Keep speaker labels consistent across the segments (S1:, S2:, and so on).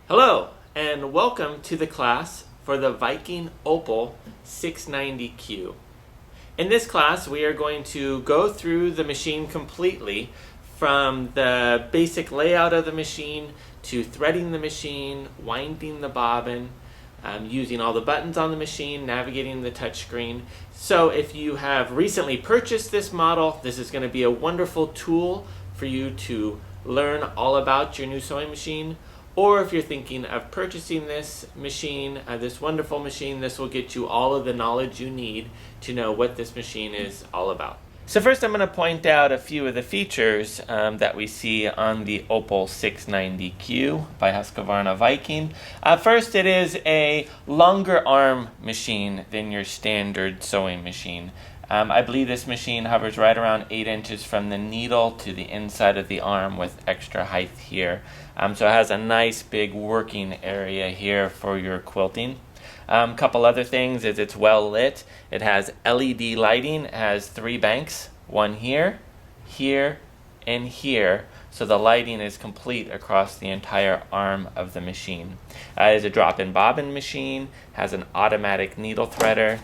S1: Hello, and welcome to the class for the Viking Opal 690Q. In this class, we are going to go through the machine completely, from the basic layout of the machine to threading the machine, winding the bobbin, using all the buttons on the machine, navigating the touchscreen. So if you have recently purchased this model, this is going to be a wonderful tool for you to learn all about your new sewing machine. Or if you're thinking of purchasing this machine, this wonderful machine, this will get you all of the knowledge you need to know what this machine is all about. So first I'm going to point out a few of the features that we see on the Opal 690Q by Husqvarna Viking. First, it is a longer arm machine than your standard sewing machine. I believe this machine hovers right around 8 inches from the needle to the inside of the arm with extra height here. So it has a nice big working area here for your quilting. A couple other things is it's well lit. It has LED lighting. It has 3 banks, one here, here, and here. So the lighting is complete across the entire arm of the machine. It is a drop-in bobbin machine, has an automatic needle threader,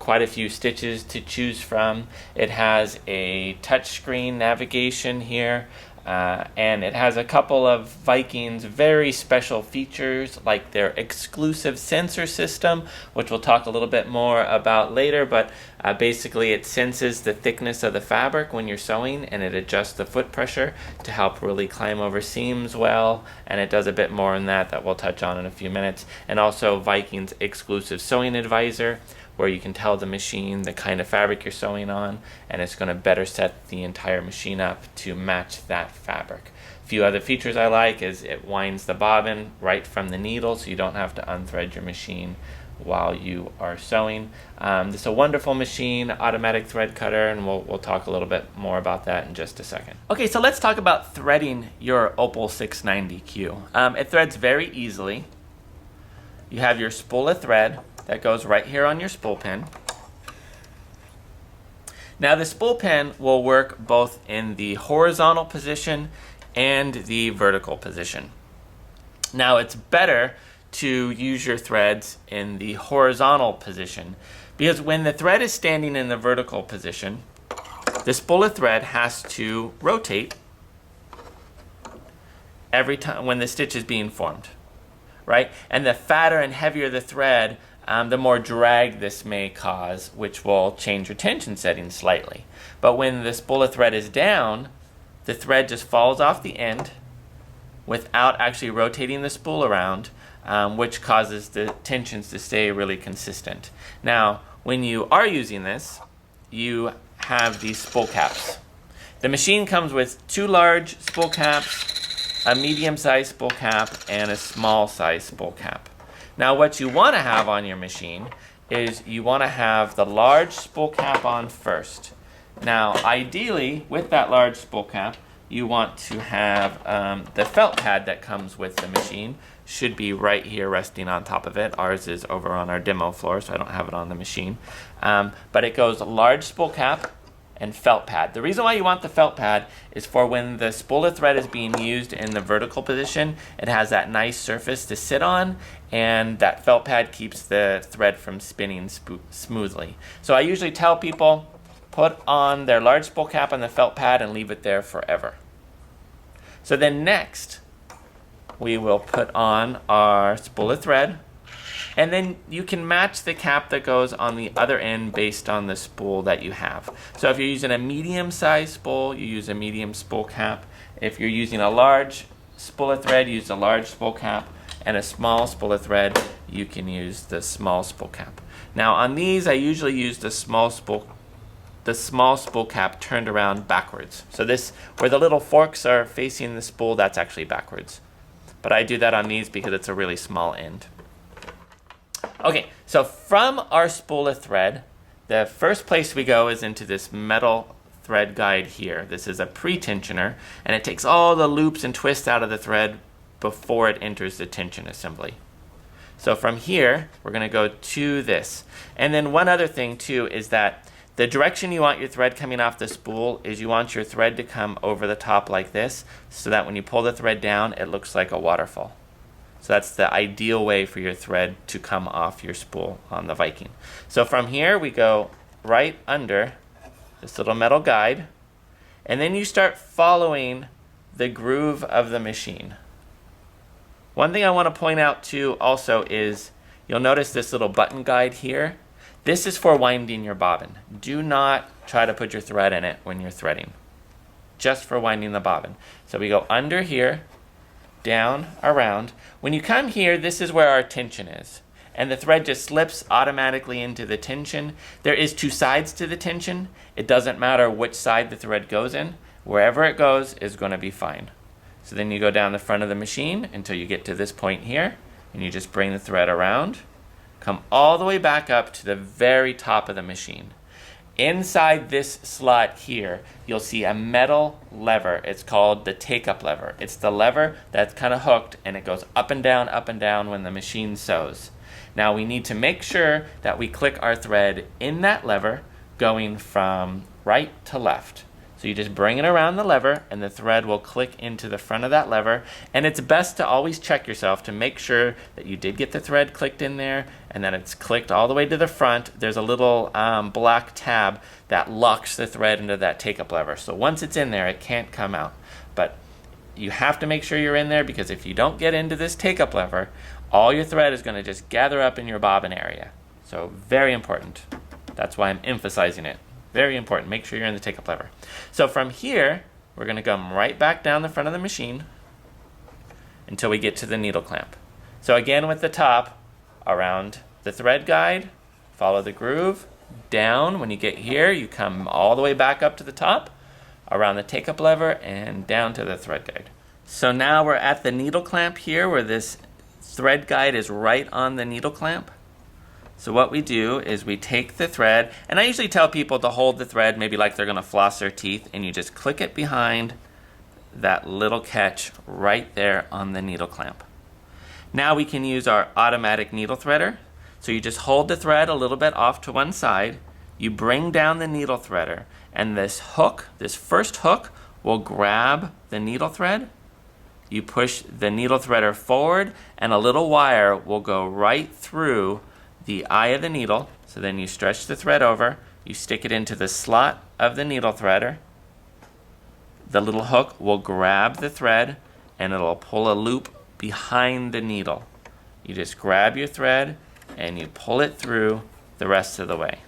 S1: quite a few stitches to choose from. It has a touchscreen navigation here, and it has a couple of Viking's very special features, like their exclusive sensor system, which we'll talk a little bit more about later, but basically it senses the thickness of the fabric when you're sewing, and it adjusts the foot pressure to help really climb over seams well, and it does a bit more in that we'll touch on in a few minutes. And also Viking's exclusive sewing advisor, where you can tell the machine the kind of fabric you're sewing on, and it's going to better set the entire machine up to match that fabric. A few other features I like is it winds the bobbin right from the needle, so you don't have to unthread your machine while you are sewing. This is a wonderful machine, automatic thread cutter, and we'll talk a little bit more about that in just a second. Okay, so let's talk about threading your Opal 690Q. It threads very easily. You have your spool of thread that goes right here on your spool pin. Now the spool pin will work both in the horizontal position and the vertical position. Now it's better to use your threads in the horizontal position, because when the thread is standing in the vertical position, the spool of thread has to rotate every time when the stitch is being formed, right? And the fatter and heavier the thread, the more drag this may cause, which will change your tension settings slightly. But when the spool of thread is down, the thread just falls off the end without actually rotating the spool around, which causes the tensions to stay really consistent. Now, when you are using this, you have these spool caps. The machine comes with 2 large spool caps, a medium-sized spool cap, and a small-sized spool cap. Now what you want to have on your machine is you want to have the large spool cap on first. Now ideally, with that large spool cap, you want to have the felt pad that comes with the machine should be right here resting on top of it. Ours is over on our demo floor, so I don't have it on the machine. But it goes large spool cap and felt pad. The reason why you want the felt pad is for when the spool of thread is being used in the vertical position, it has that nice surface to sit on, and that felt pad keeps the thread from spinning smoothly. So I usually tell people, put on their large spool cap on the felt pad and leave it there forever. So then next, we will put on our spool of thread, and then you can match the cap that goes on the other end based on the spool that you have. So if you're using a medium-sized spool, you use a medium spool cap. If you're using a large spool of thread, use a large spool cap, and a small spool of thread, you can use the small spool cap. Now on these, I usually use the small spool cap turned around backwards. So this, where the little forks are facing the spool, that's actually backwards. But I do that on these because it's a really small end. Okay, so from our spool of thread, the first place we go is into this metal thread guide here. This is a pre-tensioner, and it takes all the loops and twists out of the thread before it enters the tension assembly. So from here, we're going to go to this. And then one other thing too is that The direction you want your thread coming off the spool is you want your thread to come over the top like this, so that when you pull the thread down, it looks like a waterfall. So that's the ideal way for your thread to come off your spool on the Viking. So from here we go right under this little metal guide, and then you start following the groove of the machine. One thing I want to point out too also is you'll notice this little button guide here. This is for winding your bobbin. Do not try to put your thread in it when you're threading. Just for winding the bobbin. So we go under here, down, around. When you come here, this is where our tension is. And the thread just slips automatically into the tension. There is two sides to the tension. It doesn't matter which side the thread goes in. Wherever it goes is going to be fine. So then you go down the front of the machine until you get to this point here, and you just bring the thread around, come all the way back up to the very top of the machine. Inside this slot here, you'll see a metal lever. It's called the take-up lever. It's the lever that's kind of hooked, and it goes up and down when the machine sews. Now we need to make sure that we click our thread in that lever going from right to left. So you just bring it around the lever and the thread will click into the front of that lever. And it's best to always check yourself to make sure that you did get the thread clicked in there and that it's clicked all the way to the front. There's a little black tab that locks the thread into that take-up lever. So once it's in there, it can't come out. But you have to make sure you're in there, because if you don't get into this take-up lever, all your thread is going to just gather up in your bobbin area. So very important. That's why I'm emphasizing it. Very important. Make sure you're in the take-up lever. So from here, we're going to come right back down the front of the machine until we get to the needle clamp. So again, with the top, around the thread guide, follow the groove, down. When you get here, you come all the way back up to the top, around the take-up lever, and down to the thread guide. So now we're at the needle clamp here, where this thread guide is right on the needle clamp. So what we do is we take the thread, and I usually tell people to hold the thread maybe like they're going to floss their teeth, and you just click it behind that little catch right there on the needle clamp. Now we can use our automatic needle threader. So you just hold the thread a little bit off to one side, you bring down the needle threader, and this hook, this first hook, will grab the needle thread. You push the needle threader forward, and a little wire will go right through the eye of the needle. So then you stretch the thread over, you stick it into the slot of the needle threader. The little hook will grab the thread, and it'll pull a loop behind the needle. You just grab your thread, and you pull it through the rest of the way.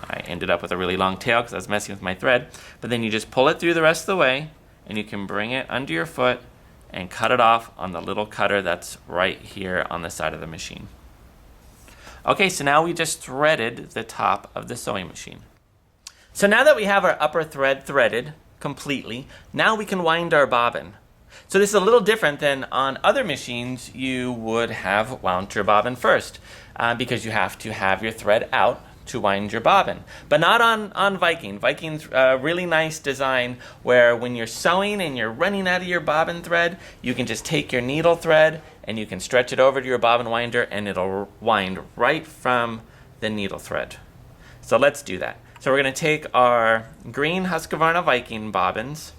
S1: I ended up with a really long tail because I was messing with my thread, but then you just pull it through the rest of the way, and you can bring it under your foot and cut it off on the little cutter that's right here on the side of the machine. Okay, so now we just threaded the top of the sewing machine. So now that we have our upper thread threaded completely, now we can wind our bobbin. So this is a little different than on other machines. You would have wound your bobbin first because you have to have your thread out to wind your bobbin. But not on Viking. Viking's a really nice design where when you're sewing and you're running out of your bobbin thread, you can just take your needle thread and you can stretch it over to your bobbin winder and it'll wind right from the needle thread. So let's do that. So we're going to take our green Husqvarna Viking bobbins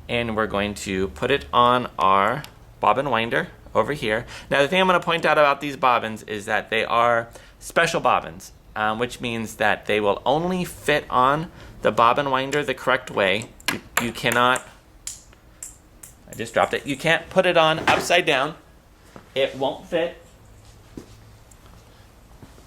S1: and we're going to put it on our bobbin winder over here. Now the thing I'm going to point out about these bobbins is that they are special bobbins. Which means that they will only fit on the bobbin winder the correct way. You cannot, I just dropped it, you can't put it on upside down. It won't fit.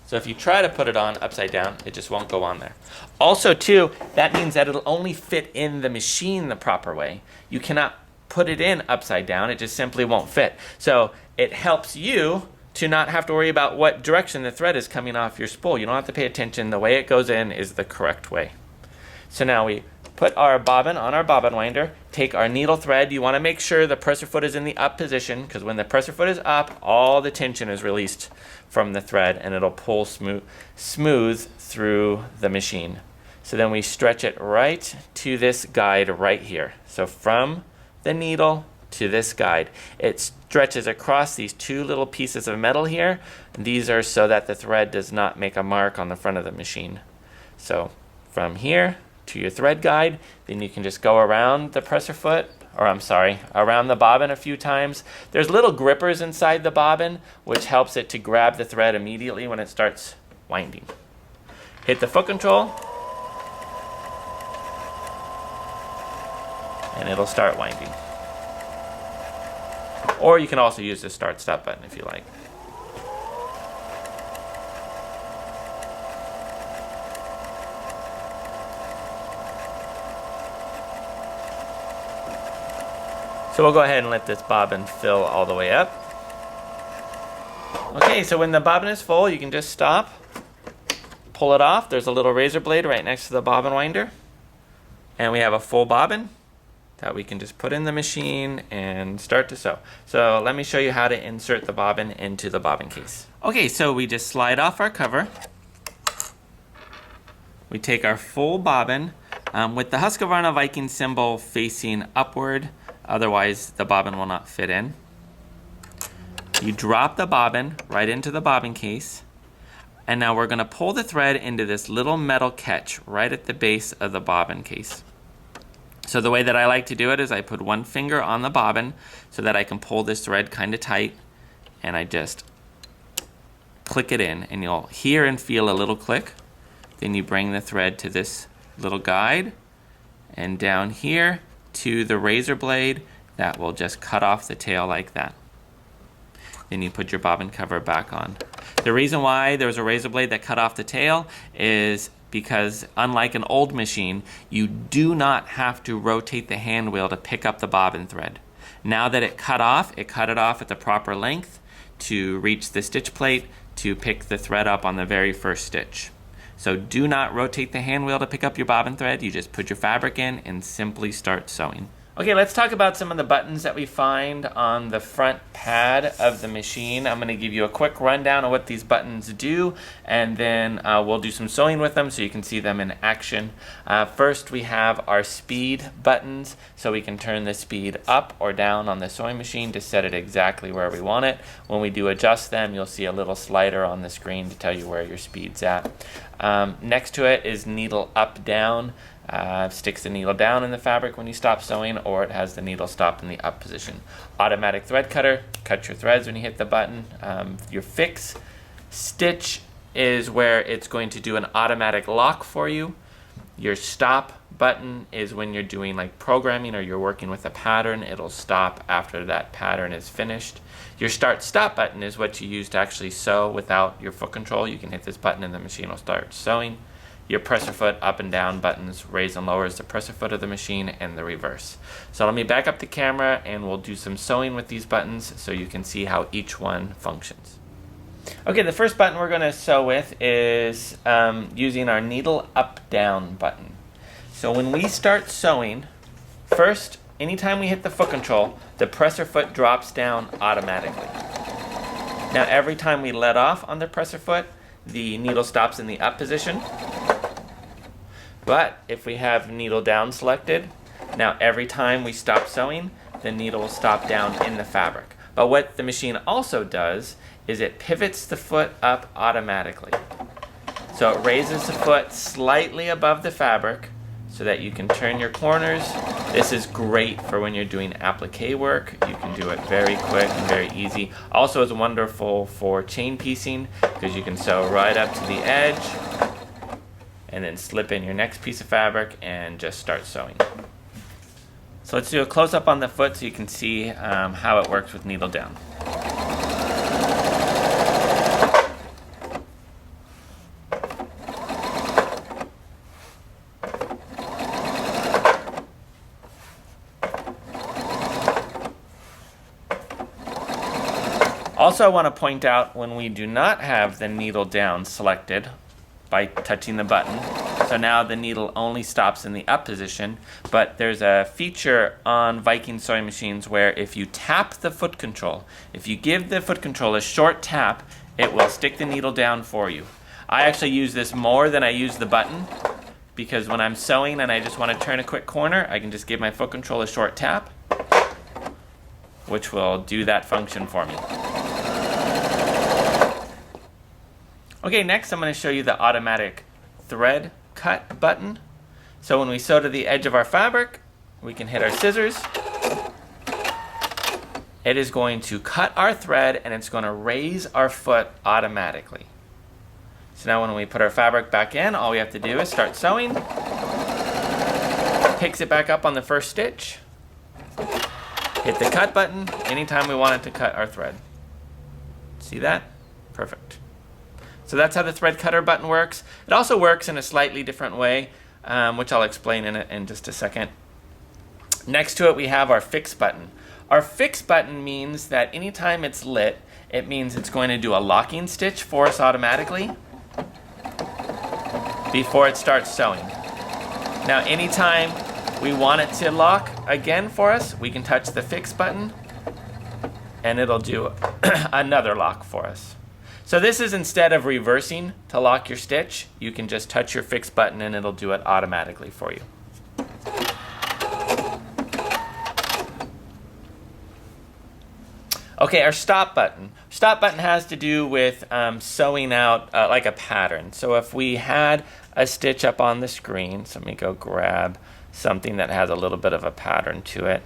S1: So if you try to put it on upside down, it just won't go on there. Also too, that means that it'll only fit in the machine the proper way. You cannot put it in upside down, it just simply won't fit. So it helps you to not have to worry about what direction the thread is coming off your spool. You don't have to pay attention. The way it goes in is the correct way. So now we put our bobbin on our bobbin winder, take our needle thread. You want to make sure the presser foot is in the up position because when the presser foot is up, all the tension is released from the thread and it'll pull smooth through the machine. So then we stretch it right to this guide right here. So from the needle to this guide. It stretches across these two little pieces of metal here. And these are so that the thread does not make a mark on the front of the machine. So from here to your thread guide. Then you can just go around the presser foot, or I'm sorry, around the bobbin a few times. There's little grippers inside the bobbin, which helps it to grab the thread immediately when it starts winding. Hit the foot control, and it'll start winding. Or you can also use the start-stop button if you like. So we'll go ahead and let this bobbin fill all the way up. Okay, so when the bobbin is full, you can just stop, pull it off. There's a little razor blade right next to the bobbin winder. And we have a full bobbin that we can just put in the machine and start to sew. So let me show you how to insert the bobbin into the bobbin case. Okay, so we just slide off our cover. We take our full bobbin with the Husqvarna Viking symbol facing upward, otherwise the bobbin will not fit in. You drop the bobbin right into the bobbin case, and now we're going to pull the thread into this little metal catch right at the base of the bobbin case. So the way that I like to do it is I put one finger on the bobbin so that I can pull this thread kind of tight, and I just click it in, and you'll hear and feel a little click. Then you bring the thread to this little guide and down here to the razor blade that will just cut off the tail like that. Then you put your bobbin cover back on. The reason why there's a razor blade that cut off the tail is because unlike an old machine, you do not have to rotate the hand wheel to pick up the bobbin thread. Now that it cut it off at the proper length to reach the stitch plate to pick the thread up on the very first stitch. So do not rotate the hand wheel to pick up your bobbin thread. You just put your fabric in and simply start sewing. Okay, let's talk about some of the buttons that we find on the front pad of the machine. I'm going to give you a quick rundown of what these buttons do, and then we'll do some sewing with them so you can see them in action. First, we have our speed buttons, so we can turn the speed up or down on the sewing machine to set it exactly where we want it. When we do adjust them, you'll see a little slider on the screen to tell you where your speed's at. Next to it is needle up, down. Sticks the needle down in the fabric when you stop sewing, or it has the needle stop in the up position. Automatic thread cutter, cut your threads when you hit the button. Your fix stitch is where it's going to do an automatic lock for you. Your stop button is when you're doing like programming or you're working with a pattern. It'll stop after that pattern is finished. Your start stop button is what you use to actually sew without your foot control. You can hit this button and the machine will start sewing. Your presser foot up and down buttons raise and lowers the presser foot of the machine, and the reverse. So let me back up the camera and we'll do some sewing with these buttons so you can see how each one functions. Okay, the first button we're going to sew with is using our needle up down button. So when we start sewing, first, anytime we hit the foot control, the presser foot drops down automatically. Now every time we let off on the presser foot, the needle stops in the up position. But if we have needle down selected, now every time we stop sewing, the needle will stop down in the fabric. But what the machine also does is it pivots the foot up automatically. So it raises the foot slightly above the fabric so that you can turn your corners. This is great for when you're doing applique work. You can do it very quick and very easy. Also, it's wonderful for chain piecing because you can sew right up to the edge and then slip in your next piece of fabric and just start sewing. So let's do a close-up on the foot so you can see how it works with needle down. Also, I want to point out when we do not have the needle down selected by touching the button, so now the needle only stops in the up position, but there's a feature on Viking sewing machines where if you tap the foot control, if you give the foot control a short tap, it will stick the needle down for you. I actually use this more than I use the button because when I'm sewing and I just want to turn a quick corner, I can just give my foot control a short tap, which will do that function for me. Okay, next I'm going to show you the automatic thread cut button. So when we sew to the edge of our fabric, we can hit our scissors. It is going to cut our thread and it's going to raise our foot automatically. So now when we put our fabric back in, all we have to do is start sewing. Picks it back up on the first stitch. Hit the cut button anytime we want it to cut our thread. See that? Perfect. So that's how the thread cutter button works. It also works in a slightly different way, which I'll explain in just a second. Next to it we have our fix button. Our fix button means that anytime it's lit, it means it's going to do a locking stitch for us automatically before it starts sewing. Now anytime we want it to lock again for us, we can touch the fix button and it'll do another lock for us. So this is instead of reversing to lock your stitch, you can just touch your fix button and it'll do it automatically for you. Okay, our stop button. Stop button has to do with sewing out like a pattern. So if we had a stitch up on the screen, so let me go grab something that has a little bit of a pattern to it.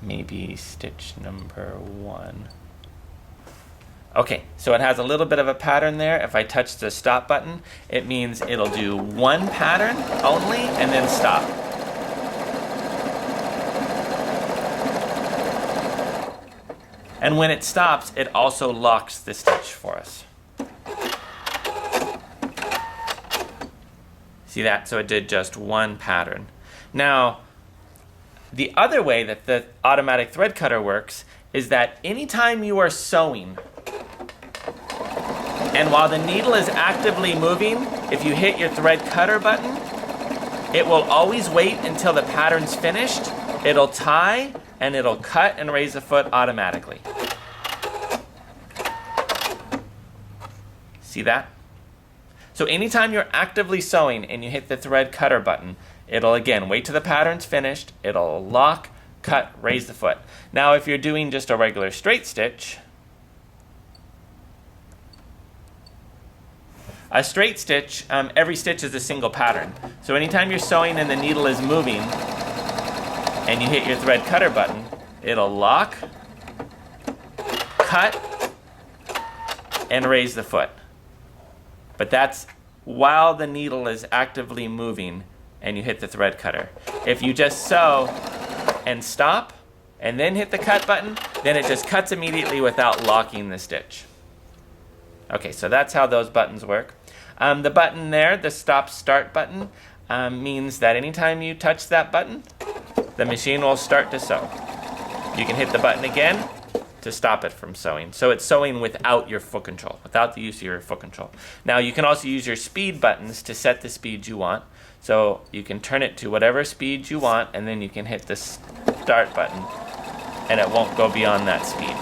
S1: Maybe stitch number 1. Okay, so it has a little bit of a pattern there. If I touch the stop button, it means it'll do one pattern only and then stop. And when it stops, it also locks the stitch for us. See that? So it did just one pattern. Now, the other way that the automatic thread cutter works is that anytime you are sewing, and while the needle is actively moving, if you hit your thread cutter button, it will always wait until the pattern's finished. It'll tie, and it'll cut and raise the foot automatically. See that? So anytime you're actively sewing and you hit the thread cutter button, it'll again wait till the pattern's finished, it'll lock, cut, raise the foot. Now if you're doing just a regular straight stitch, a straight stitch, every stitch is a single pattern. So anytime you're sewing and the needle is moving and you hit your thread cutter button, it'll lock, cut, and raise the foot. But that's while the needle is actively moving and you hit the thread cutter. If you just sew and stop and then hit the cut button, then it just cuts immediately without locking the stitch. Okay, so that's how those buttons work. The button there, the stop start button, means that anytime you touch that button, the machine will start to sew. You can hit the button again to stop it from sewing. So it's sewing without your foot control, without the use of your foot control. Now you can also use your speed buttons to set the speed you want. So you can turn it to whatever speed you want, and then you can hit the start button, and it won't go beyond that speed.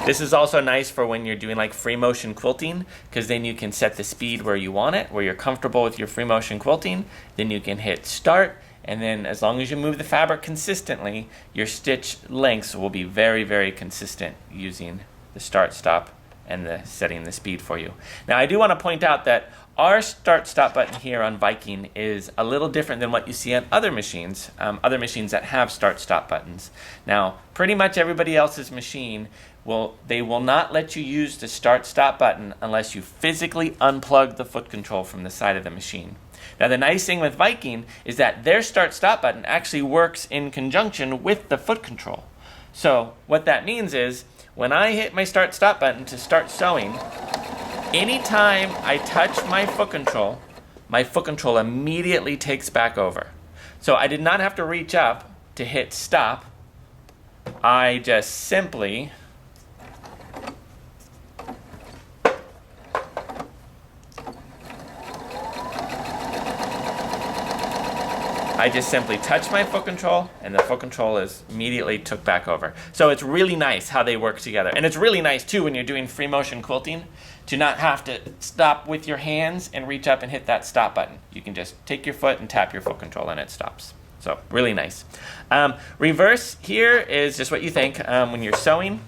S1: This is also nice for when you're doing like free motion quilting, because then you can set the speed where you want it, where you're comfortable with your free motion quilting. Then you can hit start, and then as long as you move the fabric consistently, your stitch lengths will be very, very consistent using the start, stop, and the setting the speed for you. Now I do want to point out that our start stop button here on Viking is a little different than what you see on other machines that have start stop buttons. Now pretty much everybody else's machine they will not let you use the start stop button unless you physically unplug the foot control from the side of the machine. Now the nice thing with Viking is that their start stop button actually works in conjunction with the foot control. So what that means is when I hit my start stop button to start sewing, anytime I touch my foot control immediately takes back over. So I did not have to reach up to hit stop. I just simply touch my foot control, and the foot control is immediately took back over. So it's really nice how they work together. And it's really nice too when you're doing free motion quilting to not have to stop with your hands and reach up and hit that stop button. You can just take your foot and tap your foot control and it stops. So really nice. Reverse here is just what you think. When you're sewing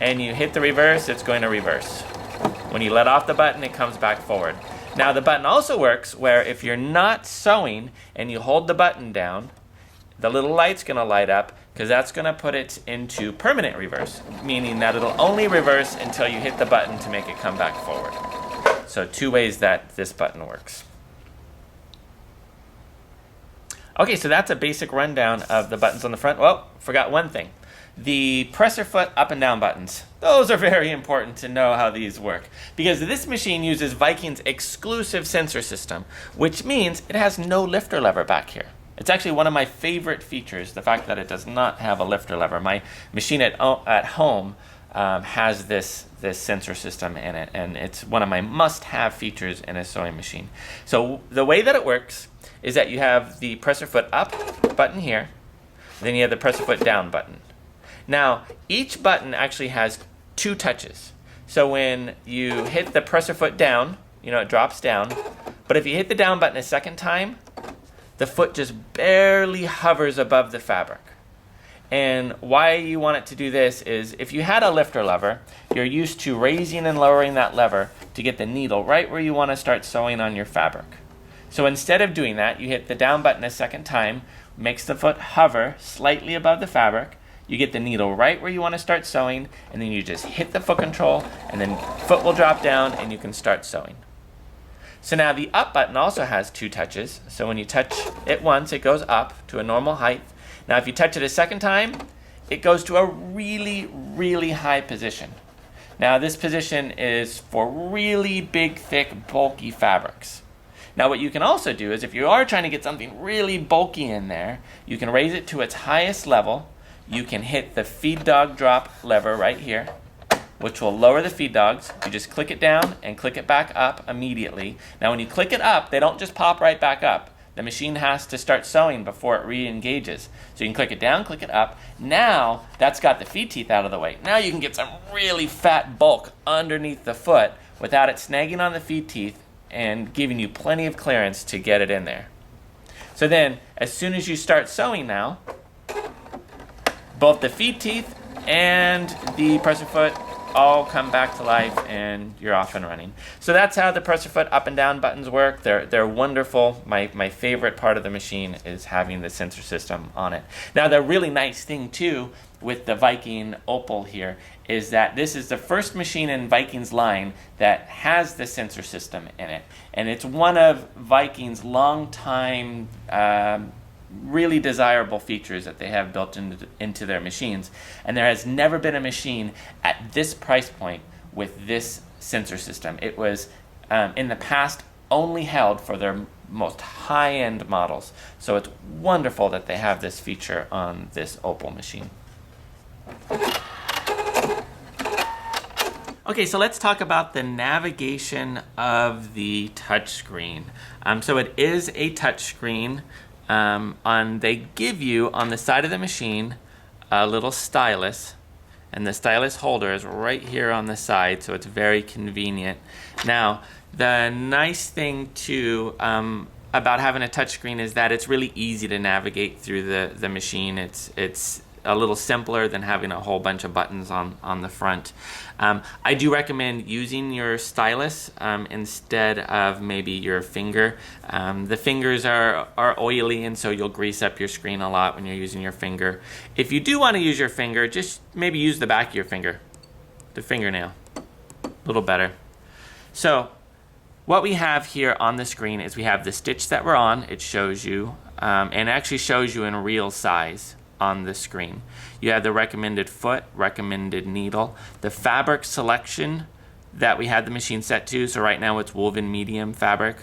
S1: and you hit the reverse, it's going to reverse. When you let off the button, it comes back forward. Now the button also works where if you're not sewing and you hold the button down, the little light's going to light up because that's going to put it into permanent reverse, meaning that it'll only reverse until you hit the button to make it come back forward. So 2 ways that this button works. Okay, so that's a basic rundown of the buttons on the front. Well, forgot one thing. The presser foot up and down buttons. Those are very important to know how these work because this machine uses Viking's exclusive sensor system, which means it has no lifter lever back here. It's actually one of my favorite features, the fact that it does not have a lifter lever. My machine at home has this sensor system in it, and it's one of my must-have features in a sewing machine. So the way that it works is that you have the presser foot up button here, then you have the presser foot down button. Now, each button actually has 2 touches. So when you hit the presser foot down, it drops down. But if you hit the down button a second time, the foot just barely hovers above the fabric. And why you want it to do this is if you had a lifter lever, you're used to raising and lowering that lever to get the needle right where you want to start sewing on your fabric. So instead of doing that, you hit the down button a second time, makes the foot hover slightly above the fabric. You get the needle right where you want to start sewing, and then you just hit the foot control, and then foot will drop down, and you can start sewing. So now the up button also has 2 touches. So when you touch it once, it goes up to a normal height. Now if you touch it a second time, it goes to a really, really high position. Now this position is for really big, thick, bulky fabrics. Now what you can also do is if you are trying to get something really bulky in there, you can raise it to its highest level. You can hit the feed dog drop lever right here, which will lower the feed dogs. You just click it down and click it back up immediately. Now when you click it up, they don't just pop right back up. The machine has to start sewing before it re-engages. So you can click it down, click it up. Now that's got the feed teeth out of the way. Now you can get some really fat bulk underneath the foot without it snagging on the feed teeth and giving you plenty of clearance to get it in there. So then as soon as you start sewing now, both the feed teeth and the presser foot all come back to life and you're off and running. So that's how the presser foot up and down buttons work. They're wonderful. My favorite part of the machine is having the sensor system on it. Now the really nice thing too with the Viking Opal here is that this is the first machine in Viking's line that has the sensor system in it. And it's one of Viking's long-time really desirable features that they have built into their machines. And there has never been a machine at this price point with this sensor system. It was, in the past, only held for their most high-end models. So it's wonderful that they have this feature on this Opal machine. Okay, so let's talk about the navigation of the touchscreen. So it is a touchscreen. They give you on the side of the machine a little stylus, and the stylus holder is right here on the side, so it's very convenient. Now, the nice thing too about having a touchscreen is that it's really easy to navigate through the machine. It's a little simpler than having a whole bunch of buttons on the front. I do recommend using your stylus instead of maybe your finger. The fingers are oily, and so you'll grease up your screen a lot when you're using your finger. If you do want to use your finger, just maybe use the back of your finger, the fingernail, a little better. So what we have here on the screen is we have the stitch that we're on. It shows you, and actually shows you in real size on the screen. You have the recommended foot, recommended needle, the fabric selection that we had the machine set to. So right now it's woven medium fabric,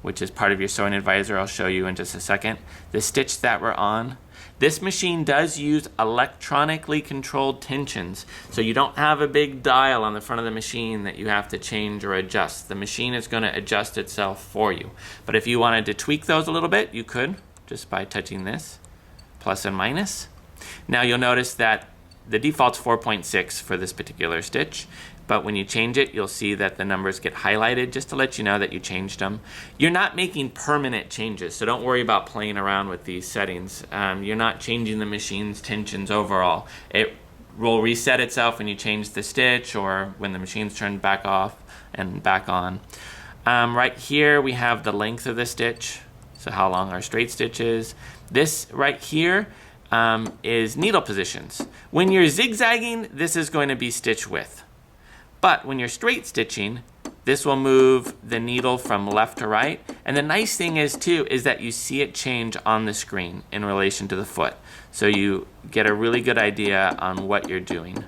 S1: which is part of your sewing advisor. I'll show you in just a second. The stitch that we're on. This machine does use electronically controlled tensions, so you don't have a big dial on the front of the machine that you have to change or adjust. The machine is going to adjust itself for you. But if you wanted to tweak those a little bit, you could just by touching this. Plus and minus. Now you'll notice that the default's 4.6 for this particular stitch, but when you change it, you'll see that the numbers get highlighted just to let you know that you changed them. You're not making permanent changes, so don't worry about playing around with these settings. You're not changing the machine's tensions overall. It will reset itself when you change the stitch or when the machine's turned back off and back on. Right here we have the length of the stitch, so how long our straight stitch is. This right here is needle positions. When you're zigzagging, this is going to be stitch width. But when you're straight stitching, this will move the needle from left to right. And the nice thing is too, is that you see it change on the screen in relation to the foot. So you get a really good idea on what you're doing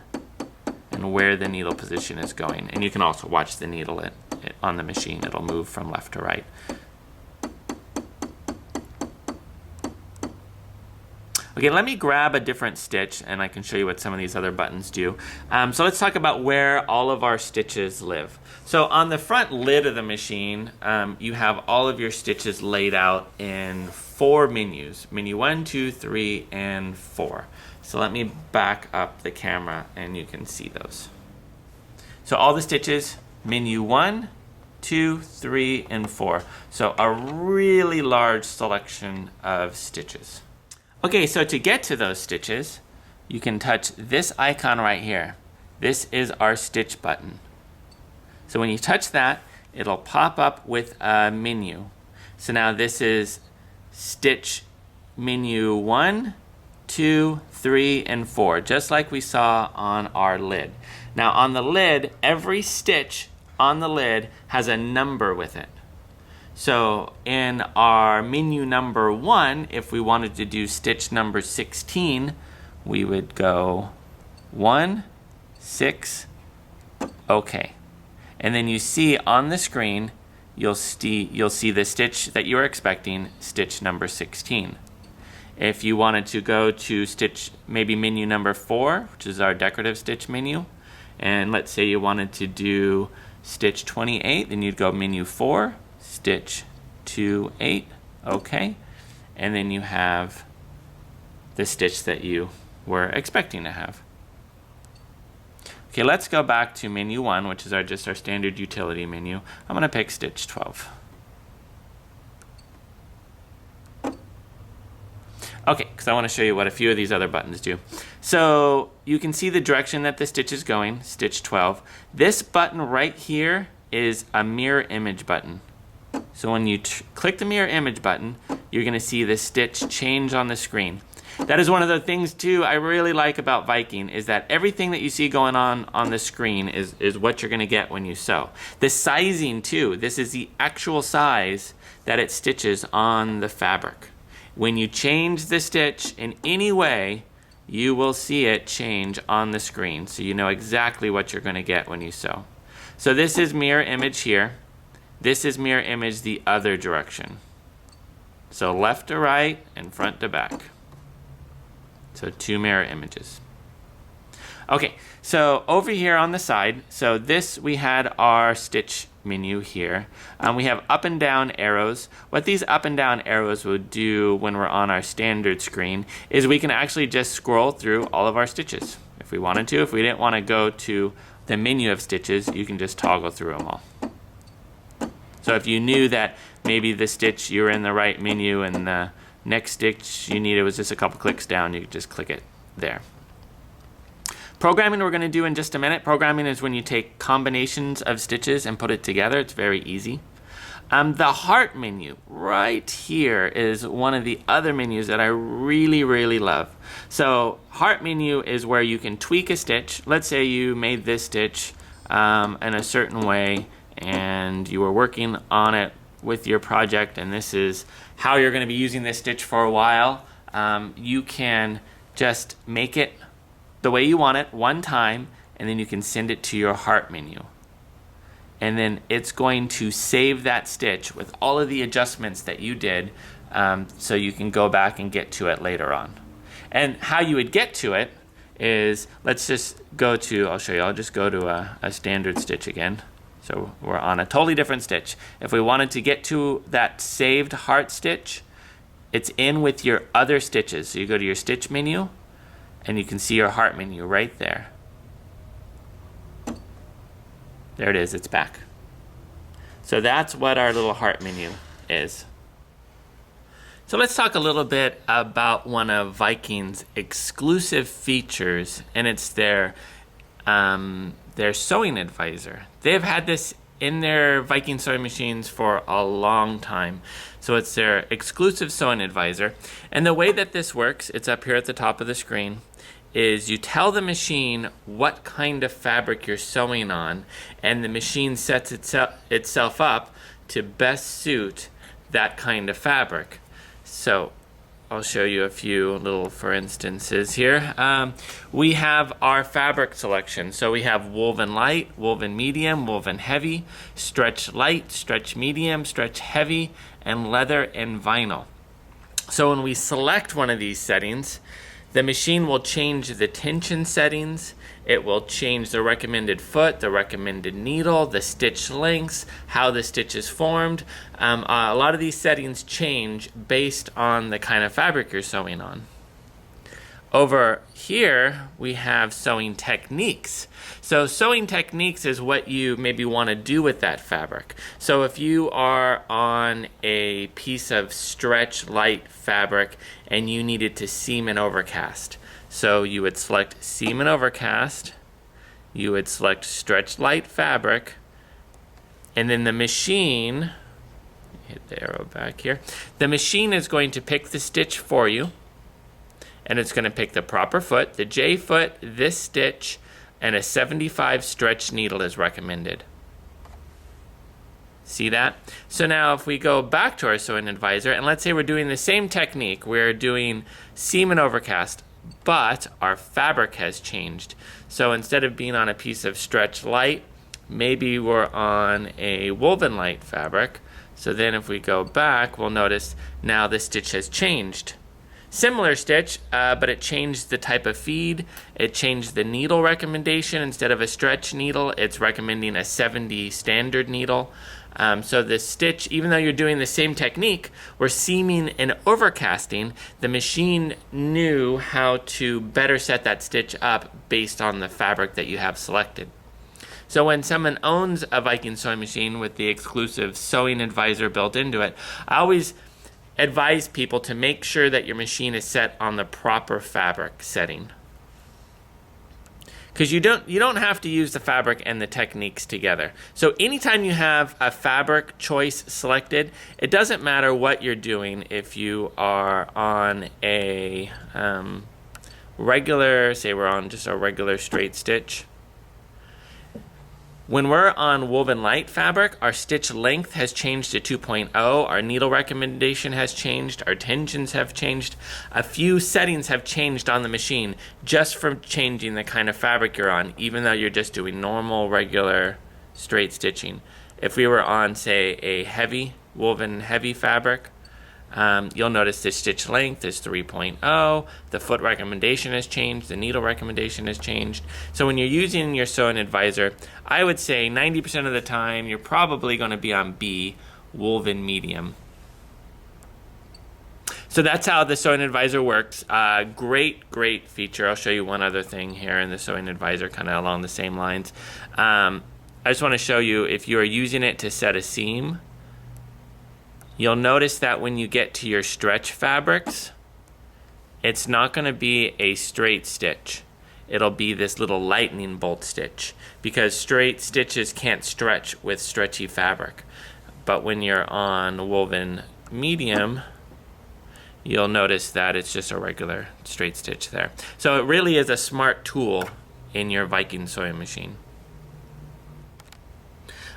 S1: and where the needle position is going. And you can also watch the needle on the machine. It'll move from left to right. Okay, let me grab a different stitch and I can show you what some of these other buttons do. So let's talk about where all of our stitches live. So on the front lid of the machine, you have all of your stitches laid out in 4 menus. Menu 1, 2, 3, and 4. So let me back up the camera and you can see those. So all the stitches, menu 1, 2, 3, and 4. So a really large selection of stitches. Okay, so to get to those stitches, you can touch this icon right here. This is our stitch button. So when you touch that, it'll pop up with a menu. So now this is stitch menu 1, 2, 3, and 4, just like we saw on our lid. Now on the lid, every stitch on the lid has a number with it. So in our menu number 1, if we wanted to do stitch number 16, we would go 1, 6, okay. And then you see on the screen, you'll see the stitch that you were expecting, stitch number 16. If you wanted to go to stitch, maybe menu number 4, which is our decorative stitch menu, and let's say you wanted to do stitch 28, then you'd go menu 4, stitch 2, 8, okay, and then you have the stitch that you were expecting to have. Okay, let's go back to menu 1, which is just our standard utility menu. I'm going to pick stitch 12. Okay, because I want to show you what a few of these other buttons do. So you can see the direction that the stitch is going, stitch 12. This button right here is a mirror image button. So when you click the mirror image button, you're going to see the stitch change on the screen. That is one of the things too I really like about Viking, is that everything that you see going on the screen is what you're going to get when you sew. The sizing too, this is the actual size that it stitches on the fabric. When you change the stitch in any way, you will see it change on the screen, so you know exactly what you're going to get when you sew. So this is mirror image here. This is mirror image the other direction. So left to right and front to back. So 2 mirror images. Okay, so over here on the side, so this we had our stitch menu here. We have up and down arrows. What these up and down arrows would do when we're on our standard screen is we can actually just scroll through all of our stitches if we wanted to. If we didn't want to go to the menu of stitches, you can just toggle through them all. So if you knew that maybe the stitch you were in the right menu and the next stitch you needed was just a couple clicks down, you could just click it there. Programming we're going to do in just a minute. Programming is when you take combinations of stitches and put it together. It's very easy. The heart menu right here is one of the other menus that I really, really love. So heart menu is where you can tweak a stitch. Let's say you made this stitch in a certain way and you were working on it with your project, and this is how you're going to be using this stitch for a while. You can just make it the way you want it one time, and then you can send it to your heart menu. And then it's going to save that stitch with all of the adjustments that you did, so you can go back and get to it later on. And how you would get to it is, let's just go to, I'll show you, I'll just go to a standard stitch again. So we're on a totally different stitch. If we wanted to get to that saved heart stitch, it's in with your other stitches. So you go to your stitch menu, and you can see your heart menu right there. There it is, it's back. So that's what our little heart menu is. So let's talk a little bit about one of Viking's exclusive features, and it's their sewing advisor. They've had this in their Viking sewing machines for a long time. So it's their exclusive sewing advisor. And the way that this works, it's up here at the top of the screen, is you tell the machine what kind of fabric you're sewing on, and the machine sets itself up to best suit that kind of fabric. So I'll show you a few little for instances here. We have our fabric selection. So we have woven light, woven medium, woven heavy, stretch light, stretch medium, stretch heavy, and leather and vinyl. So when we select one of these settings, the machine will change the tension settings. It will change the recommended foot, the recommended needle, the stitch lengths, how the stitch is formed. A lot of these settings change based on the kind of fabric you're sewing on. Over here, we have sewing techniques. So sewing techniques is what you maybe want to do with that fabric. So if you are on a piece of stretch light fabric and you needed to seam and overcast, so you would select seam and overcast, you would select stretch light fabric, and then the machine, hit the arrow back here, the machine is going to pick the stitch for you. And it's going to pick the proper foot, the J foot, this stitch, and a 75 stretch needle is recommended. See that? So now if we go back to our sewing advisor, and let's say we're doing the same technique, we're doing seam and overcast, but our fabric has changed. So instead of being on a piece of stretch light, maybe we're on a woven light fabric. So then if we go back, we'll notice now the stitch has changed. Similar stitch, but it changed the type of feed. It changed the needle recommendation. Instead of a stretch needle, it's recommending a 70 standard needle. So the stitch, even though you're doing the same technique, we're seaming and overcasting, the machine knew how to better set that stitch up based on the fabric that you have selected. So when someone owns a Viking sewing machine with the exclusive sewing advisor built into it, I always advise people to make sure that your machine is set on the proper fabric setting, because you don't have to use the fabric and the techniques together. So anytime you have a fabric choice selected, it doesn't matter what you're doing. If you are on a regular, say we're on just a regular straight stitch, when we're on woven light fabric, our stitch length has changed to 2.0, our needle recommendation has changed, our tensions have changed. A few settings have changed on the machine just from changing the kind of fabric you're on, even though you're just doing normal, regular, straight stitching. If we were on, say, a heavy, woven heavy fabric, you'll notice the stitch length is 3.0, the foot recommendation has changed, the needle recommendation has changed. So when you're using your sewing advisor, I would say 90% of the time you're probably going to be on B, woven medium. So that's how the sewing advisor works. Great feature. I'll show you one other thing here in the sewing advisor, kind of along the same lines. I just want to show you, if you are using it to set a seam, you'll notice that when you get to your stretch fabrics, it's not going to be a straight stitch. It'll be this little lightning bolt stitch, because straight stitches can't stretch with stretchy fabric. But when you're on woven medium, you'll notice that it's just a regular straight stitch there. So it really is a smart tool in your Viking sewing machine.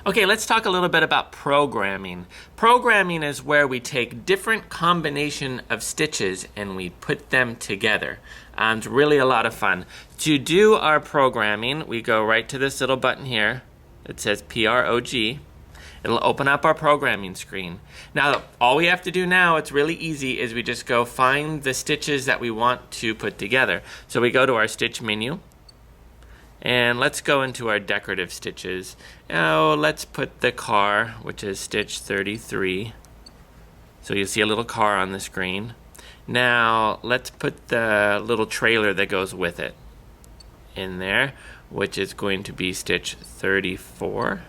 S1: Okay, let's talk a little bit about programming. Programming is where we take different combination of stitches and we put them together. It's really a lot of fun. To do our programming, we go right to this little button here. It says PROG. It'll open up our programming screen. Now, all we have to do now, it's really easy, is we just go find the stitches that we want to put together. So we go to our stitch menu. And let's go into our decorative stitches. Now let's put the car, which is stitch 33. So you'll see a little car on the screen. Now let's put the little trailer that goes with it in there, which is going to be stitch 34.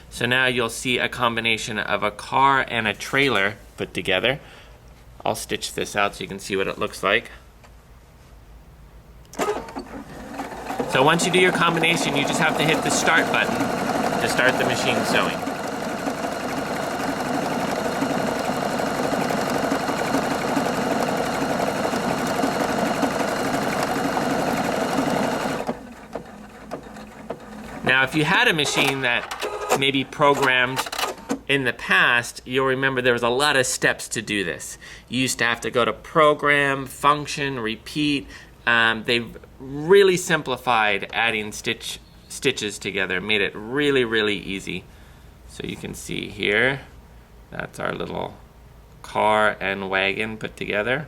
S1: So now you'll see a combination of a car and a trailer put together. I'll stitch this out so you can see what it looks like. So once you do your combination, you just have to hit the start button, to start the machine sewing. Now, if you had a machine that maybe programmed in the past, you'll remember there was a lot of steps to do this. You used to have to go to program, function, repeat. They've really simplified adding stitches together, made it really, really easy. So you can see here, that's our little car and wagon put together.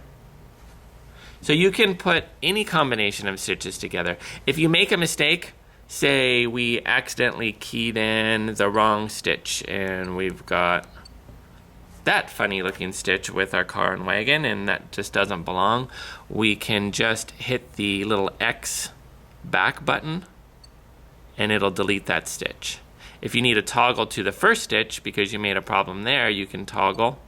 S1: So you can put any combination of stitches together. If you make a mistake, say we accidentally keyed in the wrong stitch and we've got that funny looking stitch with our car and wagon and that just doesn't belong, we can just hit the little X back button and it'll delete that stitch. If you need a toggle to the first stitch because you made a problem there, you can toggle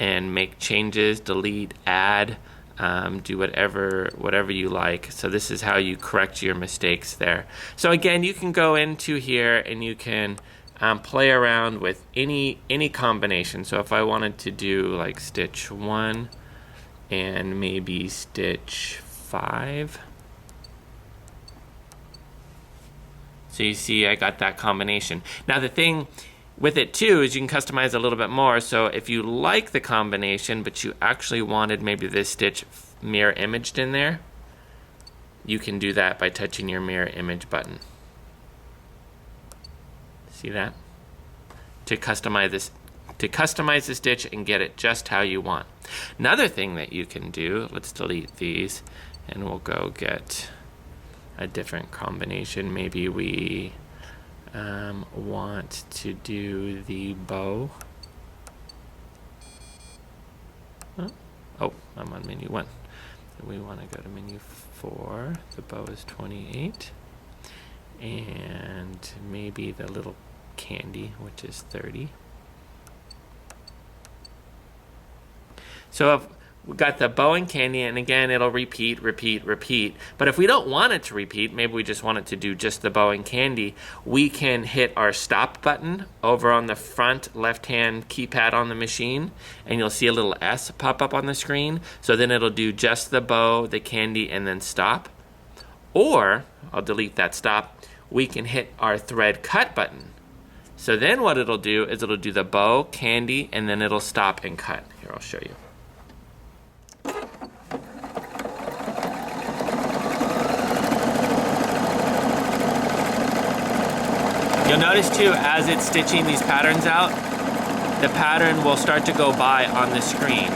S1: and make changes, delete, add, do whatever you like. So this is how you correct your mistakes there. So again, you can go into here and you can play around with any combination. So if I wanted to do like stitch 1 and maybe stitch 5. So you see I got that combination. Now the thing with it too is you can customize a little bit more. So if you like the combination but you actually wanted maybe this stitch mirror imaged in there, you can do that by touching your mirror image button. See that? To customize the stitch and get it just how you want. Another thing that you can do, let's delete these and we'll go get a different combination. Maybe we want to do the bow. Oh, I'm on menu 1. So we want to go to menu 4. The bow is 28. And maybe the little candy, which is 30. So if we've got the bow and candy, and again, it'll repeat, repeat, repeat. But if we don't want it to repeat, maybe we just want it to do just the bow and candy, we can hit our stop button over on the front left-hand keypad on the machine, and you'll see a little S pop up on the screen. So then it'll do just the bow, the candy, and then stop. Or, I'll delete that stop, we can hit our thread cut button. So then what it'll do is it'll do the bow, candy, and then it'll stop and cut. Here, I'll show you. You'll notice too, as it's stitching these patterns out, the pattern will start to go by on the screen,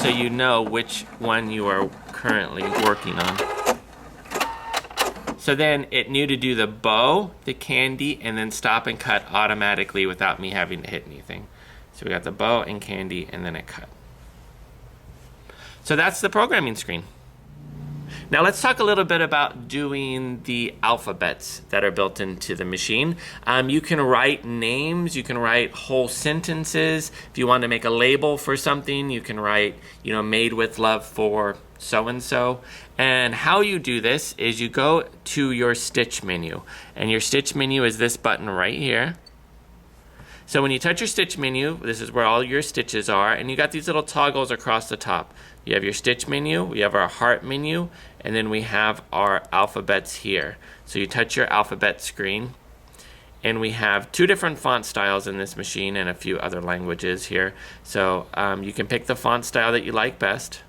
S1: so you know which one you are currently working on. So then it knew to do the bow, the candy, and then stop and cut automatically without me having to hit anything. So we got the bow and candy, and then it cut. So that's the programming screen. Now let's talk a little bit about doing the alphabets that are built into the machine. You can write names, you can write whole sentences. If you want to make a label for something, you can write, made with love for so-and-so. And how you do this is you go to your stitch menu, and your stitch menu is this button right here. So when you touch your stitch menu, this is where all your stitches are, and you got these little toggles across the top. You have your stitch menu, we have our heart menu, and then we have our alphabets here. So you touch your alphabet screen, and we have 2 different font styles in this machine and a few other languages here. So you can pick the font style that you like best.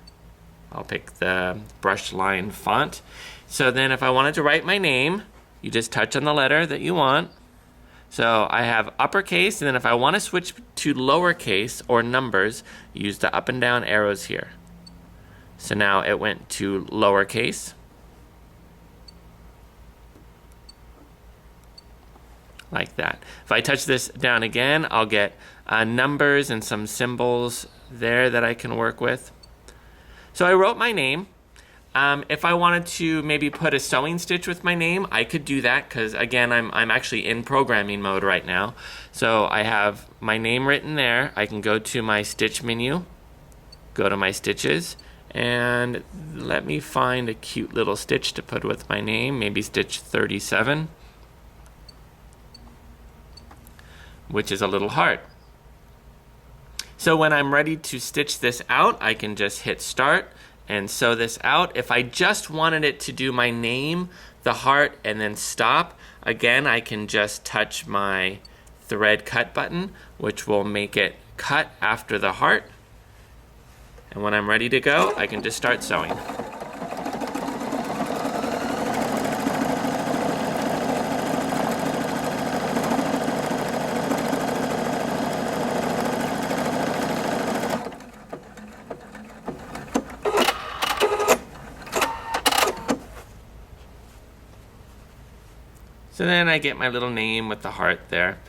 S1: I'll pick the brush line font. So then if I wanted to write my name, you just touch on the letter that you want. So I have uppercase, and then if I want to switch to lowercase or numbers, use the up and down arrows here. So now it went to lowercase. Like that. If I touch this down again, I'll get numbers and some symbols there that I can work with. So I wrote my name. If I wanted to maybe put a sewing stitch with my name, I could do that because, again, I'm actually in programming mode right now. So I have my name written there. I can go to my stitch menu, go to my stitches, and let me find a cute little stitch to put with my name, maybe stitch 37. which is a little hard. So when I'm ready to stitch this out, I can just hit start and sew this out. If I just wanted it to do my name, the heart, and then stop, again, I can just touch my thread cut button, which will make it cut after the heart. And when I'm ready to go, I can just start sewing. So then I get my little name with the heart there.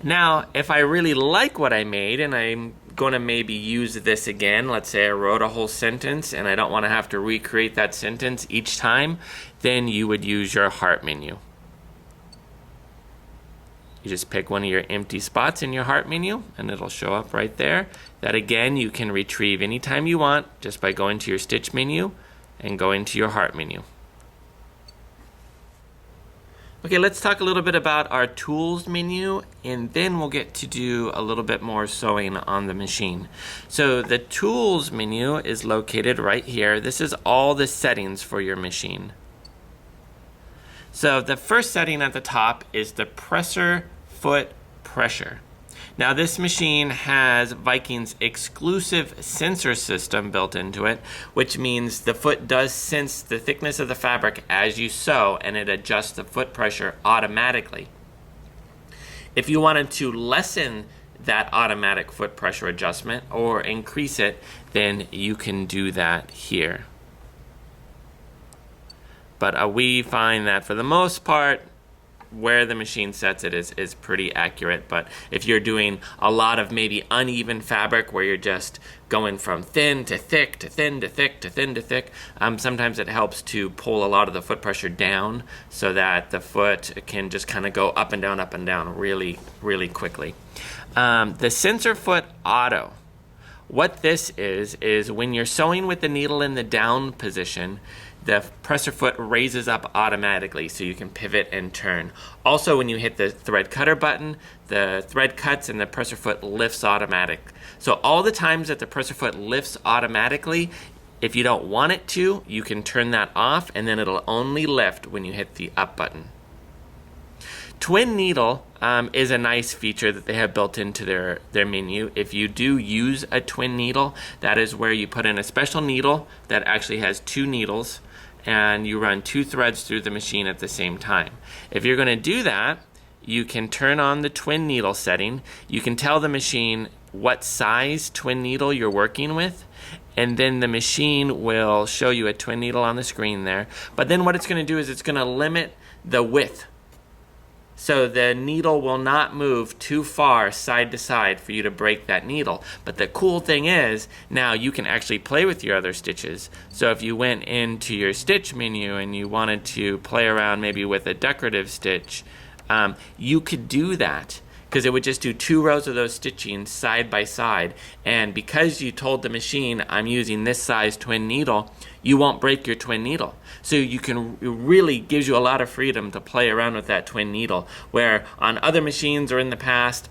S1: Now, if I really like what I made and I'm going to maybe use this again, let's say I wrote a whole sentence and I don't want to have to recreate that sentence each time, then you would use your heart menu. You just pick one of your empty spots in your heart menu and it'll show up right there. That again, you can retrieve anytime you want just by going to your stitch menu and going to your heart menu. Okay, let's talk a little bit about our tools menu, and then we'll get to do a little bit more sewing on the machine. So the tools menu is located right here. This is all the settings for your machine. So the first setting at the top is the presser foot pressure. Now this machine has Viking's exclusive sensor system built into it, which means the foot does sense the thickness of the fabric as you sew, and it adjusts the foot pressure automatically. If you wanted to lessen that automatic foot pressure adjustment or increase it, then you can do that here. But we find that for the most part, where the machine sets it is pretty accurate. But if you're doing a lot of maybe uneven fabric where you're just going from thin to thick to thin to thick to thin to thick, sometimes it helps to pull a lot of the foot pressure down so that the foot can just kind of go up and down really, really quickly. The sensor foot auto. What this is when you're sewing with the needle in the down position, the presser foot raises up automatically so you can pivot and turn. Also, when you hit the thread cutter button, the thread cuts and the presser foot lifts automatic. So all the times that the presser foot lifts automatically, if you don't want it to, you can turn that off and then it'll only lift when you hit the up button. Twin needle is a nice feature that they have built into their menu. If you do use a twin needle, that is where you put in a special needle that actually has two needles and you run two threads through the machine at the same time. If you're going to do that, you can turn on the twin needle setting. You can tell the machine what size twin needle you're working with, and then the machine will show you a twin needle on the screen there. But then what it's going to do is it's going to limit the width. So the needle will not move too far side to side for you to break that needle. But the cool thing is, now you can actually play with your other stitches. So if you went into your stitch menu and you wanted to play around maybe with a decorative stitch, you could do that, because it would just do 2 rows of those stitching side by side. And because you told the machine, I'm using this size twin needle, you won't break your twin needle. So you can, it really gives you a lot of freedom to play around with that twin needle, where on other machines or in the past,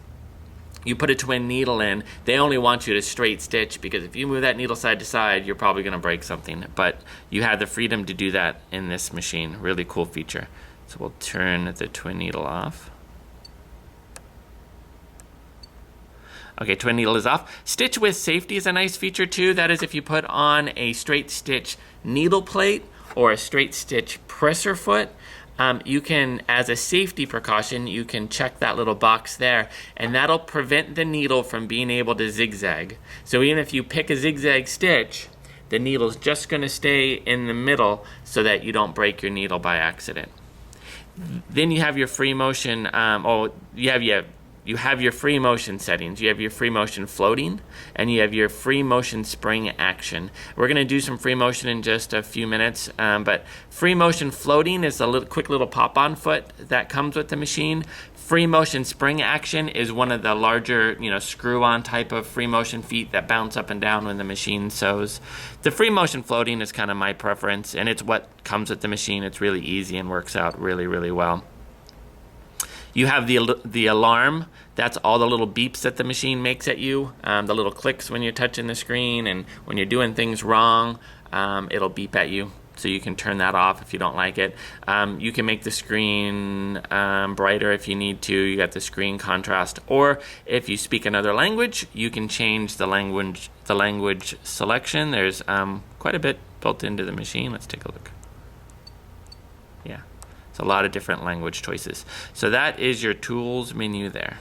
S1: you put a twin needle in, they only want you to straight stitch, because if you move that needle side to side, you're probably going to break something. But you have the freedom to do that in this machine. Really cool feature. So we'll turn the twin needle off. Okay, twin needle is off. Stitch with safety is a nice feature too. That is if you put on a straight stitch needle plate or a straight stitch presser foot, you can, as a safety precaution, you can check that little box there, and that'll prevent the needle from being able to zigzag. So even if you pick a zigzag stitch, the needle's just going to stay in the middle so that you don't break your needle by accident. Then you have your free motion, you have your free motion settings. You have your free motion floating, and you have your free motion spring action. We're going to do some free motion in just a few minutes, but free motion floating is a quick little pop-on foot that comes with the machine. Free motion spring action is one of the larger, screw-on type of free motion feet that bounce up and down when the machine sews. The free motion floating is kind of my preference, and it's what comes with the machine. It's really easy and works out really, really well. You have the alarm. That's all the little beeps that the machine makes at you, the little clicks when you're touching the screen, and when you're doing things wrong, it'll beep at you. So you can turn that off if you don't like it. You can make the screen brighter if you need to. You got the screen contrast. Or if you speak another language, you can change the language selection. There's quite a bit built into the machine. Let's take a look. Yeah, it's a lot of different language choices. So that is your tools menu there.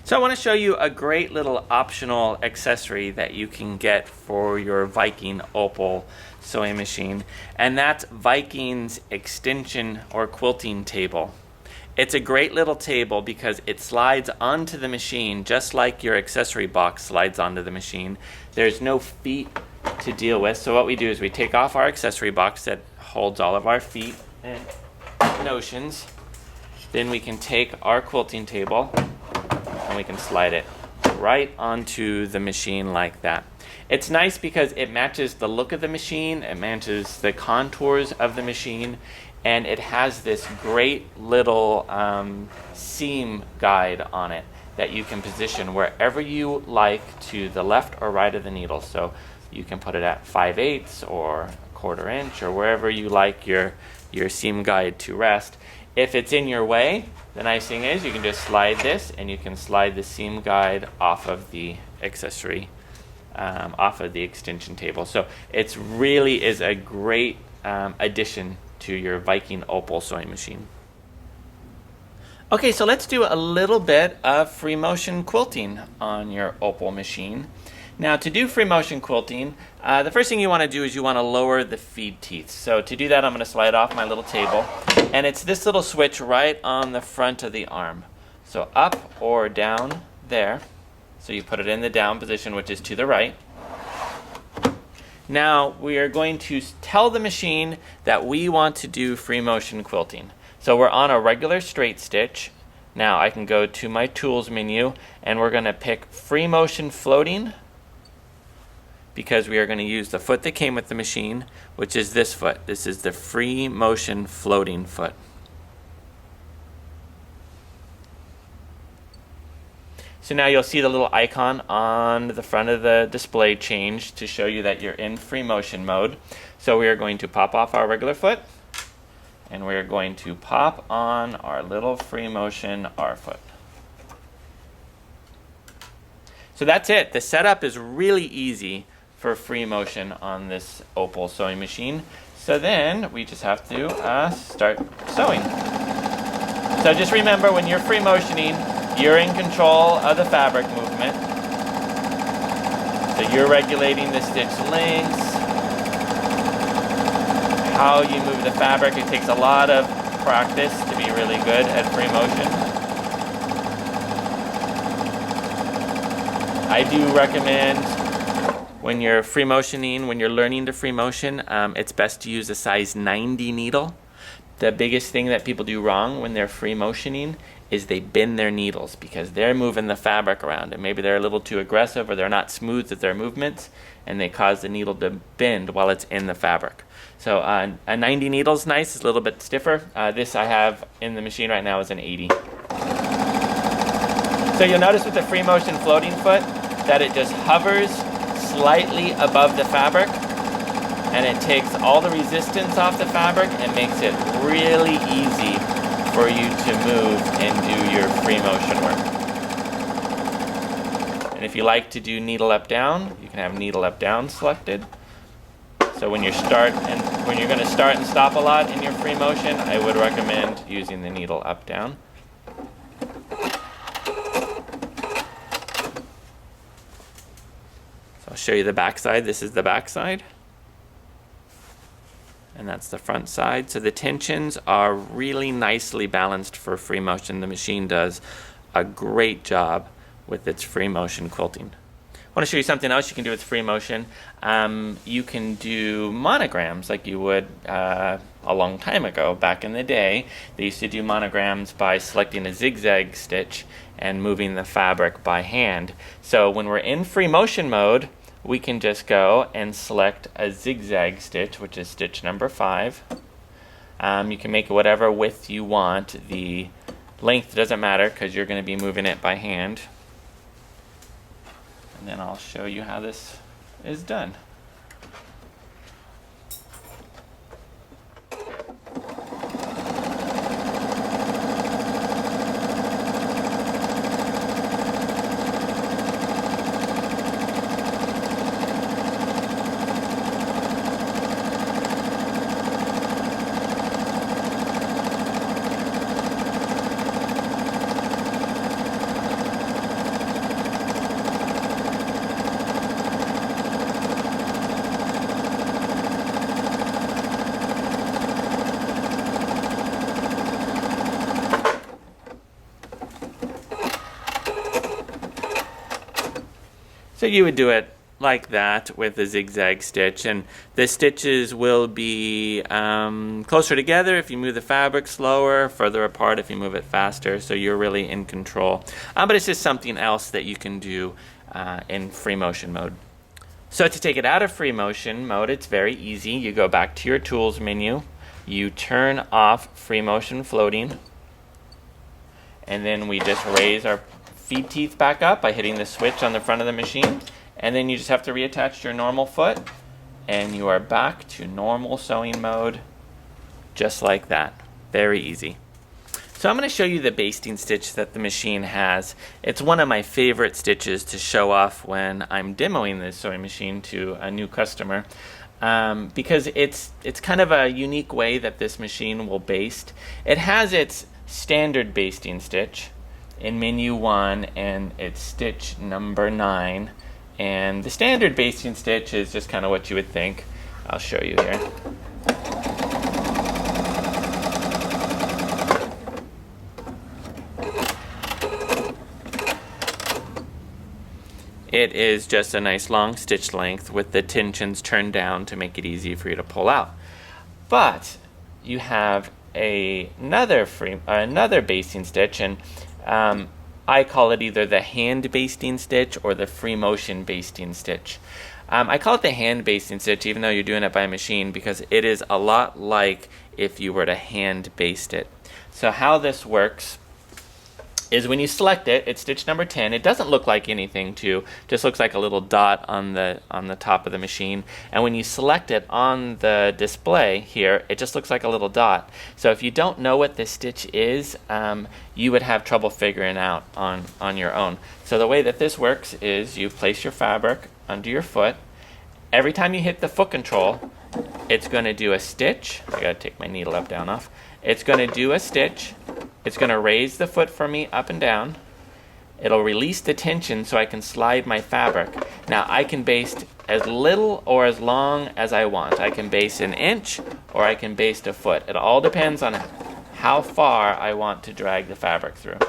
S1: So I want to show you a great little optional accessory that you can get for your Viking Opal sewing machine, and that's Viking's extension or quilting table. It's a great little table because it slides onto the machine just like your accessory box slides onto the machine. There's no feet to deal with, so what we do is we take off our accessory box that holds all of our feet and notions. Then we can take our quilting table and we can slide it right onto the machine like that. It's nice because it matches the look of the machine, it matches the contours of the machine, and it has this great little seam guide on it that you can position wherever you like to the left or right of the needle. So you can put it at 5/8 or 1/4 inch or wherever you like your seam guide to rest. If it's in your way, the nice thing is you can just slide this and you can slide the seam guide off of the accessory, off of the extension table. So it really is a great addition to your Viking Opal sewing machine. Okay, so let's do a little bit of free motion quilting on your Opal machine. Now to do free motion quilting, the first thing you want to do is you want to lower the feed teeth. So to do that, I'm going to slide off my little table, and it's this little switch right on the front of the arm. So up or down there. So you put it in the down position, which is to the right. Now we are going to tell the machine that we want to do free motion quilting. So we're on a regular straight stitch. Now I can go to my tools menu and we're going to pick free motion floating, because we are going to use the foot that came with the machine, which is this foot. This is the free motion floating foot. So now you'll see the little icon on the front of the display change to show you that you're in free motion mode. So we are going to pop off our regular foot, and we are going to pop on our little free motion R foot. So that's it. The setup is really easy for free motion on this Opal sewing machine. So then we just have to start sewing. So just remember, when you're free motioning, you're in control of the fabric movement. So you're regulating the stitch lengths, how you move the fabric. It takes a lot of practice to be really good at free motion. I do recommend, when you're free motioning, when you're learning to free motion, it's best to use a size 90 needle. The biggest thing that people do wrong when they're free motioning is they bend their needles because they're moving the fabric around, and maybe they're a little too aggressive or they're not smooth with their movements, and they cause the needle to bend while it's in the fabric. So a 90 needle is nice, it's a little bit stiffer. This I have in the machine right now is an 80. So you'll notice with the free motion floating foot that it just hovers slightly above the fabric, and it takes all the resistance off the fabric and makes it really easy for you to move and do your free motion work. And if you like to do needle up down, you can have needle up down selected. So when you're going to start and stop a lot in your free motion, I would recommend using the needle up down. I'll show you the back side. This is the back side, and that's the front side. So the tensions are really nicely balanced for free motion. The machine does a great job with its free motion quilting. I want to show you something else you can do with free motion. You can do monograms like you would a long time ago. Back in the day, they used to do monograms by selecting a zigzag stitch and moving the fabric by hand. So when we're in free motion mode, we can just go and select a zigzag stitch, which is stitch number 5. You can make it whatever width you want. The length doesn't matter because you're going to be moving it by hand. And then I'll show you how this is done. So you would do it like that with a zigzag stitch, and the stitches will be closer together if you move the fabric slower, further apart if you move it faster, so you're really in control. But it's just something else that you can do in free motion mode. So to take it out of free motion mode, it's very easy. You go back to your tools menu, you turn off free motion floating, and then we just raise our feed teeth back up by hitting the switch on the front of the machine, and then you just have to reattach your normal foot and you are back to normal sewing mode, just like that. Very easy. So I'm going to show you the basting stitch that the machine has. It's one of my favorite stitches to show off when I'm demoing this sewing machine to a new customer, because it's kind of a unique way that this machine will baste. It has its standard basting stitch in menu 1, and it's stitch number 9, and the standard basting stitch is just kind of what you would think. I'll show you here. It is just a nice long stitch length with the tensions turned down to make it easy for you to pull out. But you have another basting stitch, and I call it either the hand basting stitch or the free motion basting stitch. I call it the hand basting stitch even though you're doing it by machine, because it is a lot like if you were to hand baste it. So how this works is when you select it, it's stitch number 10. It doesn't look like anything too, just looks like a little dot on the top of the machine. And when you select it on the display here, it just looks like a little dot. So if you don't know what this stitch is, you would have trouble figuring out on your own. So the way that this works is you place your fabric under your foot. Every time you hit the foot control, it's going to do a stitch. I gotta take my needle up down off. It's going to do a stitch. It's going to raise the foot for me up and down. It'll release the tension so I can slide my fabric. Now I can baste as little or as long as I want. I can baste an inch or I can baste a foot. It all depends on how far I want to drag the fabric through.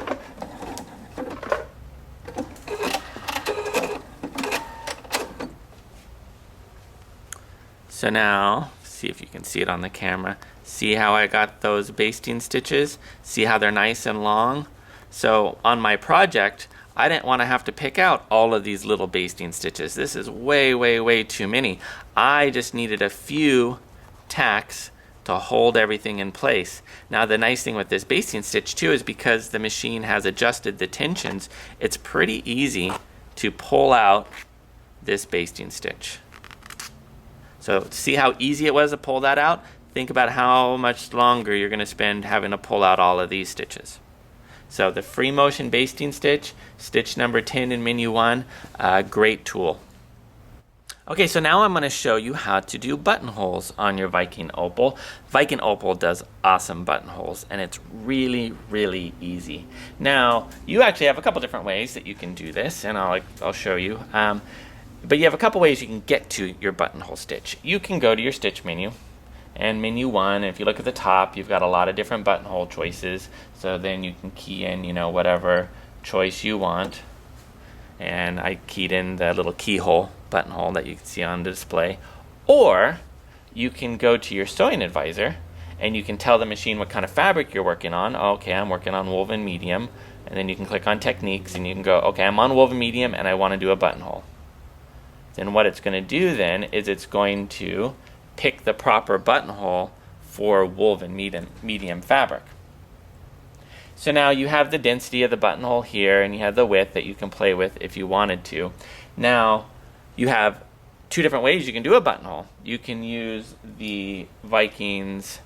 S1: So now, see if you can see it on the camera. See how I got those basting stitches? See how they're nice and long? So on my project, I didn't want to have to pick out all of these little basting stitches. This is way, way, way too many. I just needed a few tacks to hold everything in place. Now the nice thing with this basting stitch too is because the machine has adjusted the tensions, it's pretty easy to pull out this basting stitch. So see how easy it was to pull that out? Think about how much longer you're going to spend having to pull out all of these stitches. So the free motion basting stitch, stitch number 10 in menu 1, great tool. Okay, so now I'm going to show you how to do buttonholes on your Viking Opal. Viking Opal does awesome buttonholes, and it's really, really easy. Now, you actually have a couple different ways that you can do this, and I'll show you. But you have a couple ways you can get to your buttonhole stitch. You can go to your stitch menu, and menu 1, if you look at the top, you've got a lot of different buttonhole choices. So then you can key in, whatever choice you want. And I keyed in the little keyhole buttonhole that you can see on the display. Or you can go to your sewing advisor and you can tell the machine what kind of fabric you're working on. Okay, I'm working on woven medium. And then you can click on techniques and you can go, okay, I'm on woven medium and I want to do a buttonhole. Then what it's going to do then is it's going to pick the proper buttonhole for woven medium fabric. So now you have the density of the buttonhole here, and you have the width that you can play with if you wanted to. Now you have two different ways you can do a buttonhole. You can use the Viking's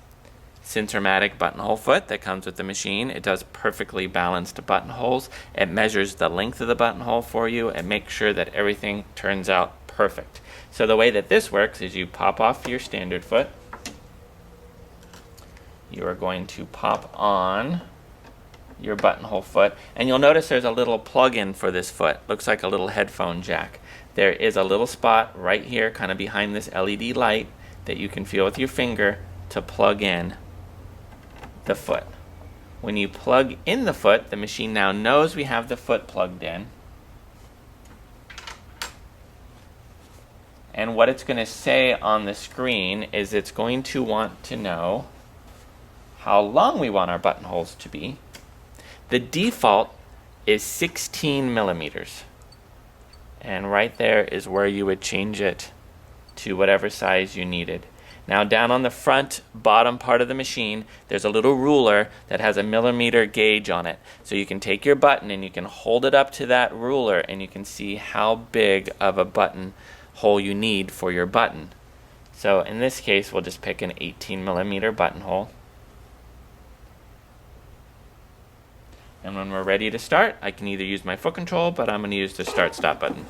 S1: Cincermatic buttonhole foot that comes with the machine. It does perfectly balanced buttonholes. It measures the length of the buttonhole for you and makes sure that everything turns out perfect. So the way that this works is you pop off your standard foot. You are going to pop on your buttonhole foot, and you'll notice there's a little plug-in for this foot. Looks like a little headphone jack. There is a little spot right here, kind of behind this LED light, that you can feel with your finger to plug in the foot. When you plug in the foot, the machine now knows we have the foot plugged in. And what it's going to say on the screen is it's going to want to know how long we want our buttonholes to be. The default is 16 millimeters. And right there is where you would change it to whatever size you needed. Now down on the front bottom part of the machine, there's a little ruler that has a millimeter gauge on it. So you can take your button and you can hold it up to that ruler and you can see how big of a button hole you need for your button. So in this case, we'll just pick an 18 millimeter buttonhole. And when we're ready to start, I can either use my foot control, but I'm going to use the start-stop button.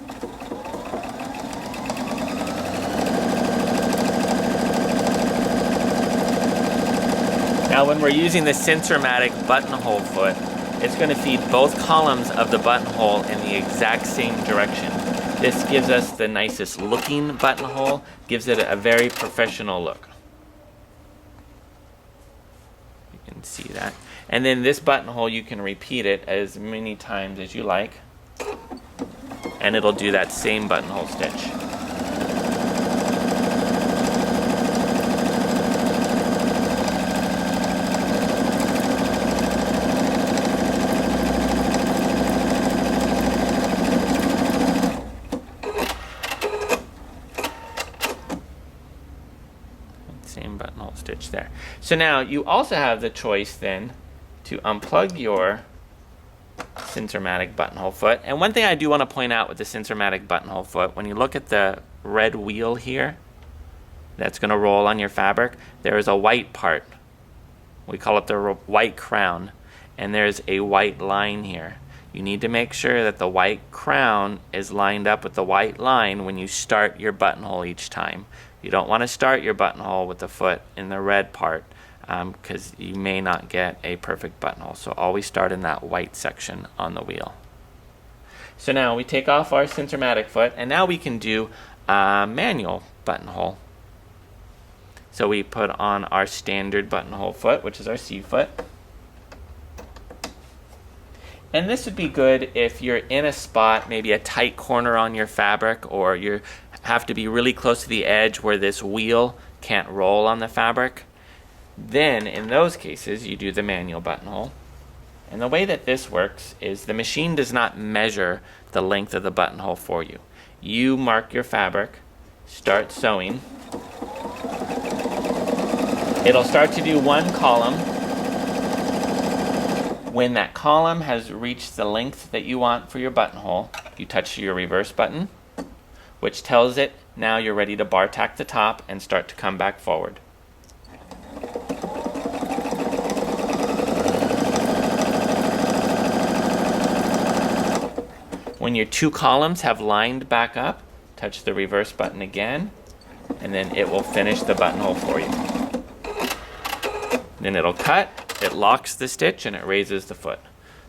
S1: Now when we're using the Cincermatic buttonhole foot, it's going to feed both columns of the buttonhole in the exact same direction. This gives us the nicest looking buttonhole, gives it a very professional look. You can see that. And then this buttonhole, you can repeat it as many times as you like, and it'll do that same buttonhole stitch. Same buttonhole stitch there. So now you also have the choice then to unplug your Cincermatic buttonhole foot. And one thing I do want to point out with the Cincermatic buttonhole foot, when you look at the red wheel here that's going to roll on your fabric, there is a white part. We call it the white crown, and there's a white line here. You need to make sure that the white crown is lined up with the white line when you start your buttonhole each time. You don't want to start your buttonhole with the foot in the red part, because you may not get a perfect buttonhole. So always start in that white section on the wheel. So now we take off our Cincermatic foot, and now we can do a manual buttonhole. So we put on our standard buttonhole foot, which is our C foot. And this would be good if you're in a spot, maybe a tight corner on your fabric, or you have to be really close to the edge where this wheel can't roll on the fabric. Then, in those cases, you do the manual buttonhole. And the way that this works is the machine does not measure the length of the buttonhole for you. You mark your fabric, start sewing. It'll start to do one column. When that column has reached the length that you want for your buttonhole, you touch your reverse button, which tells it now you're ready to bar tack the top and start to come back forward. When your two columns have lined back up, touch the reverse button again, and then it will finish the buttonhole for you. Then it'll cut, it locks the stitch, and it raises the foot.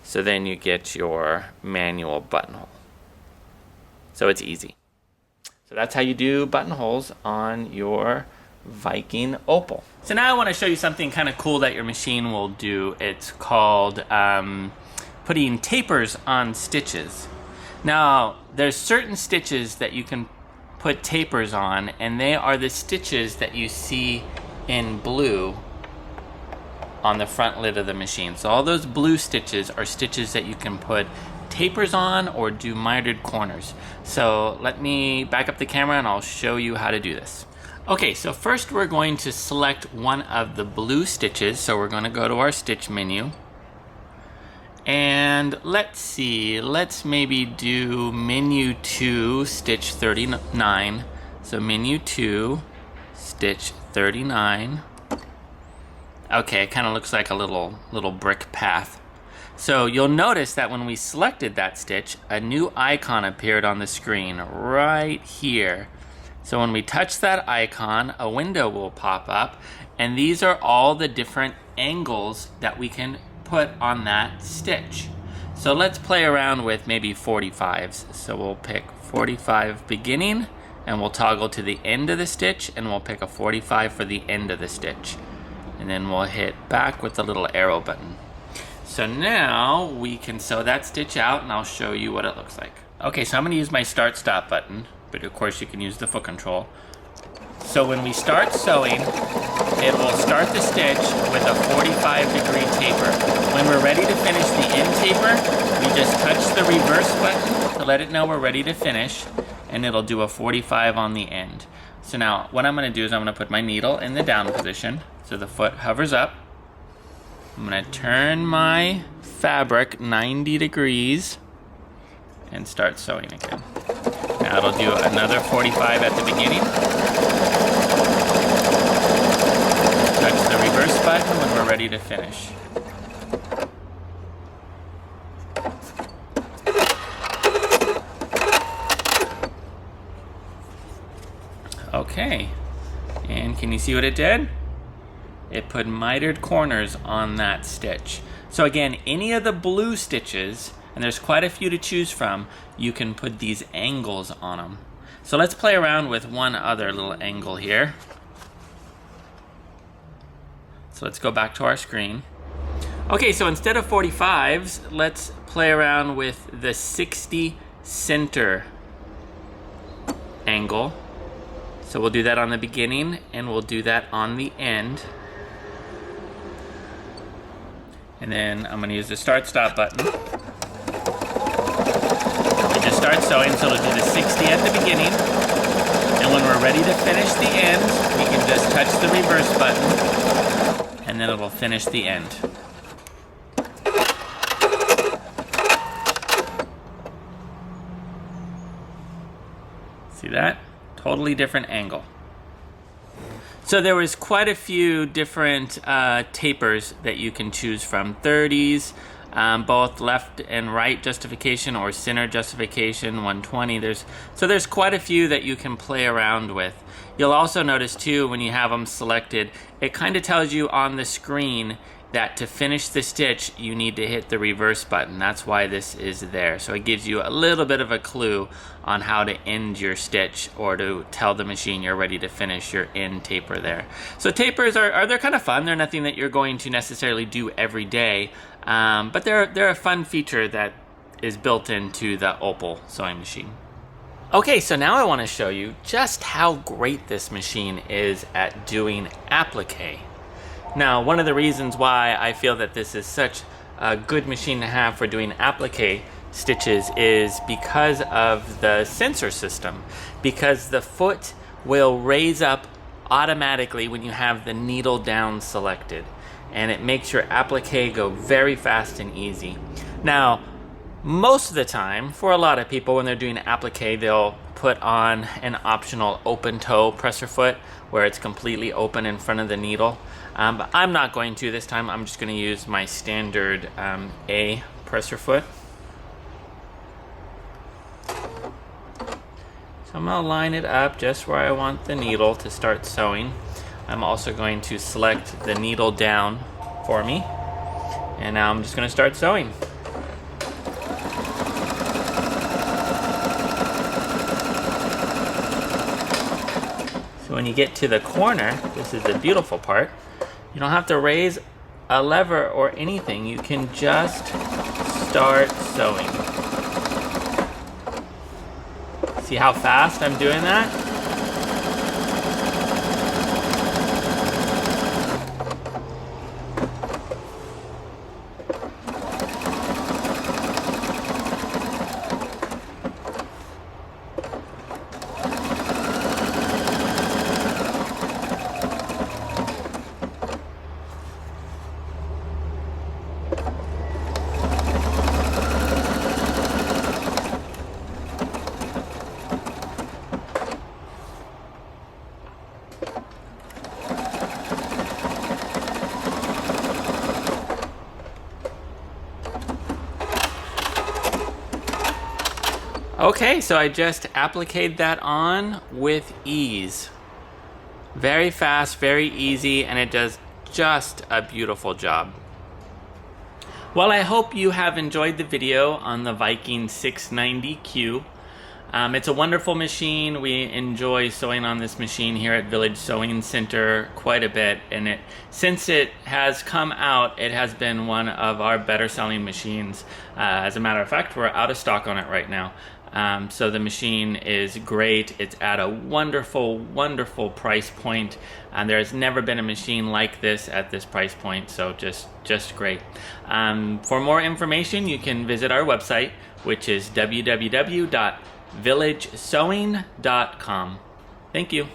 S1: So then you get your manual buttonhole. So it's easy. So that's how you do buttonholes on your Viking Opal. So now I want to show you something kind of cool that your machine will do. It's called putting tapers on stitches. Now, there's certain stitches that you can put tapers on, and they are the stitches that you see in blue on the front lid of the machine. So all those blue stitches are stitches that you can put tapers on or do mitered corners. So let me back up the camera and I'll show you how to do this. Okay, so first we're going to select one of the blue stitches. So we're going to go to our stitch menu. And let's see, let's maybe do menu 2, stitch 39. So menu 2, stitch 39. Okay, it kind of looks like a little brick path. So you'll notice that when we selected that stitch, a new icon appeared on the screen right here. So when we touch that icon, a window will pop up, and these are all the different angles that we can put on that stitch. So let's play around with maybe 45s. So we'll pick 45 beginning, and we'll toggle to the end of the stitch, and we'll pick a 45 for the end of the stitch. And then we'll hit back with the little arrow button. So now we can sew that stitch out, and I'll show you what it looks like. Okay, so I'm going to use my start stop button, but of course you can use the foot control. So when we start sewing, it will start the stitch with a 45-degree taper. When we're ready to finish the end taper, we just touch the reverse button to let it know we're ready to finish, and it'll do a 45 on the end. So now what I'm going to do is I'm going to put my needle in the down position so the foot hovers up. I'm going to turn my fabric 90 degrees and start sewing again. Now it'll do another 45 at the beginning. Touch the reverse button when we're ready to finish. Okay, and can you see what it did? It put mitered corners on that stitch. So again, any of the blue stitches, and there's quite a few to choose from, you can put these angles on them. So let's play around with one other little angle here. So let's go back to our screen. Okay, so instead of 45s, let's play around with the 60 center angle. So we'll do that on the beginning, and we'll do that on the end. And then I'm going to use the start stop button. We just start sewing, so it'll do the 60 at the beginning. And when we're ready to finish the end, we can just touch the reverse button, and then it'll finish the end. See that? Totally different angle. So there was quite a few different tapers that you can choose from. 30s, both left and right justification or center justification, 120. There's quite a few that you can play around with. You'll also notice too, when you have them selected, it kind of tells you on the screen that to finish the stitch, you need to hit the reverse button. That's why this is there. So it gives you a little bit of a clue on how to end your stitch, or to tell the machine you're ready to finish your end taper there. So tapers they're kind of fun. They're nothing that you're going to necessarily do every day, but they're a fun feature that is built into the Opal sewing machine. Okay, so now I want to show you just how great this machine is at doing applique. Now, one of the reasons why I feel that this is such a good machine to have for doing applique stitches is because of the sensor system. Because the foot will raise up automatically when you have the needle down selected, and it makes your applique go very fast and easy. Now, most of the time, for a lot of people, when they're doing applique, they'll put on an optional open toe presser foot where it's completely open in front of the needle. But I'm not going to this time. I'm just going to use my standard A presser foot. So I'm going to line it up just where I want the needle to start sewing. I'm also going to select the needle down for me. And now I'm just going to start sewing. So when you get to the corner, this is the beautiful part. You don't have to raise a lever or anything. You can just start sewing. See how fast I'm doing that? Okay, so I just appliqued that on with ease. Very fast, very easy, and it does just a beautiful job. Well, I hope you have enjoyed the video on the Viking 690Q. It's a wonderful machine. We enjoy sewing on this machine here at Village Sewing Center quite a bit, and since it has come out, it has been one of our better selling machines. As a matter of fact, we're out of stock on it right now. So the machine is great. It's at a wonderful, wonderful price point. There has never been a machine like this at this price point, so just great. For more information, you can visit our website, which is www.villagesewing.com. Thank you.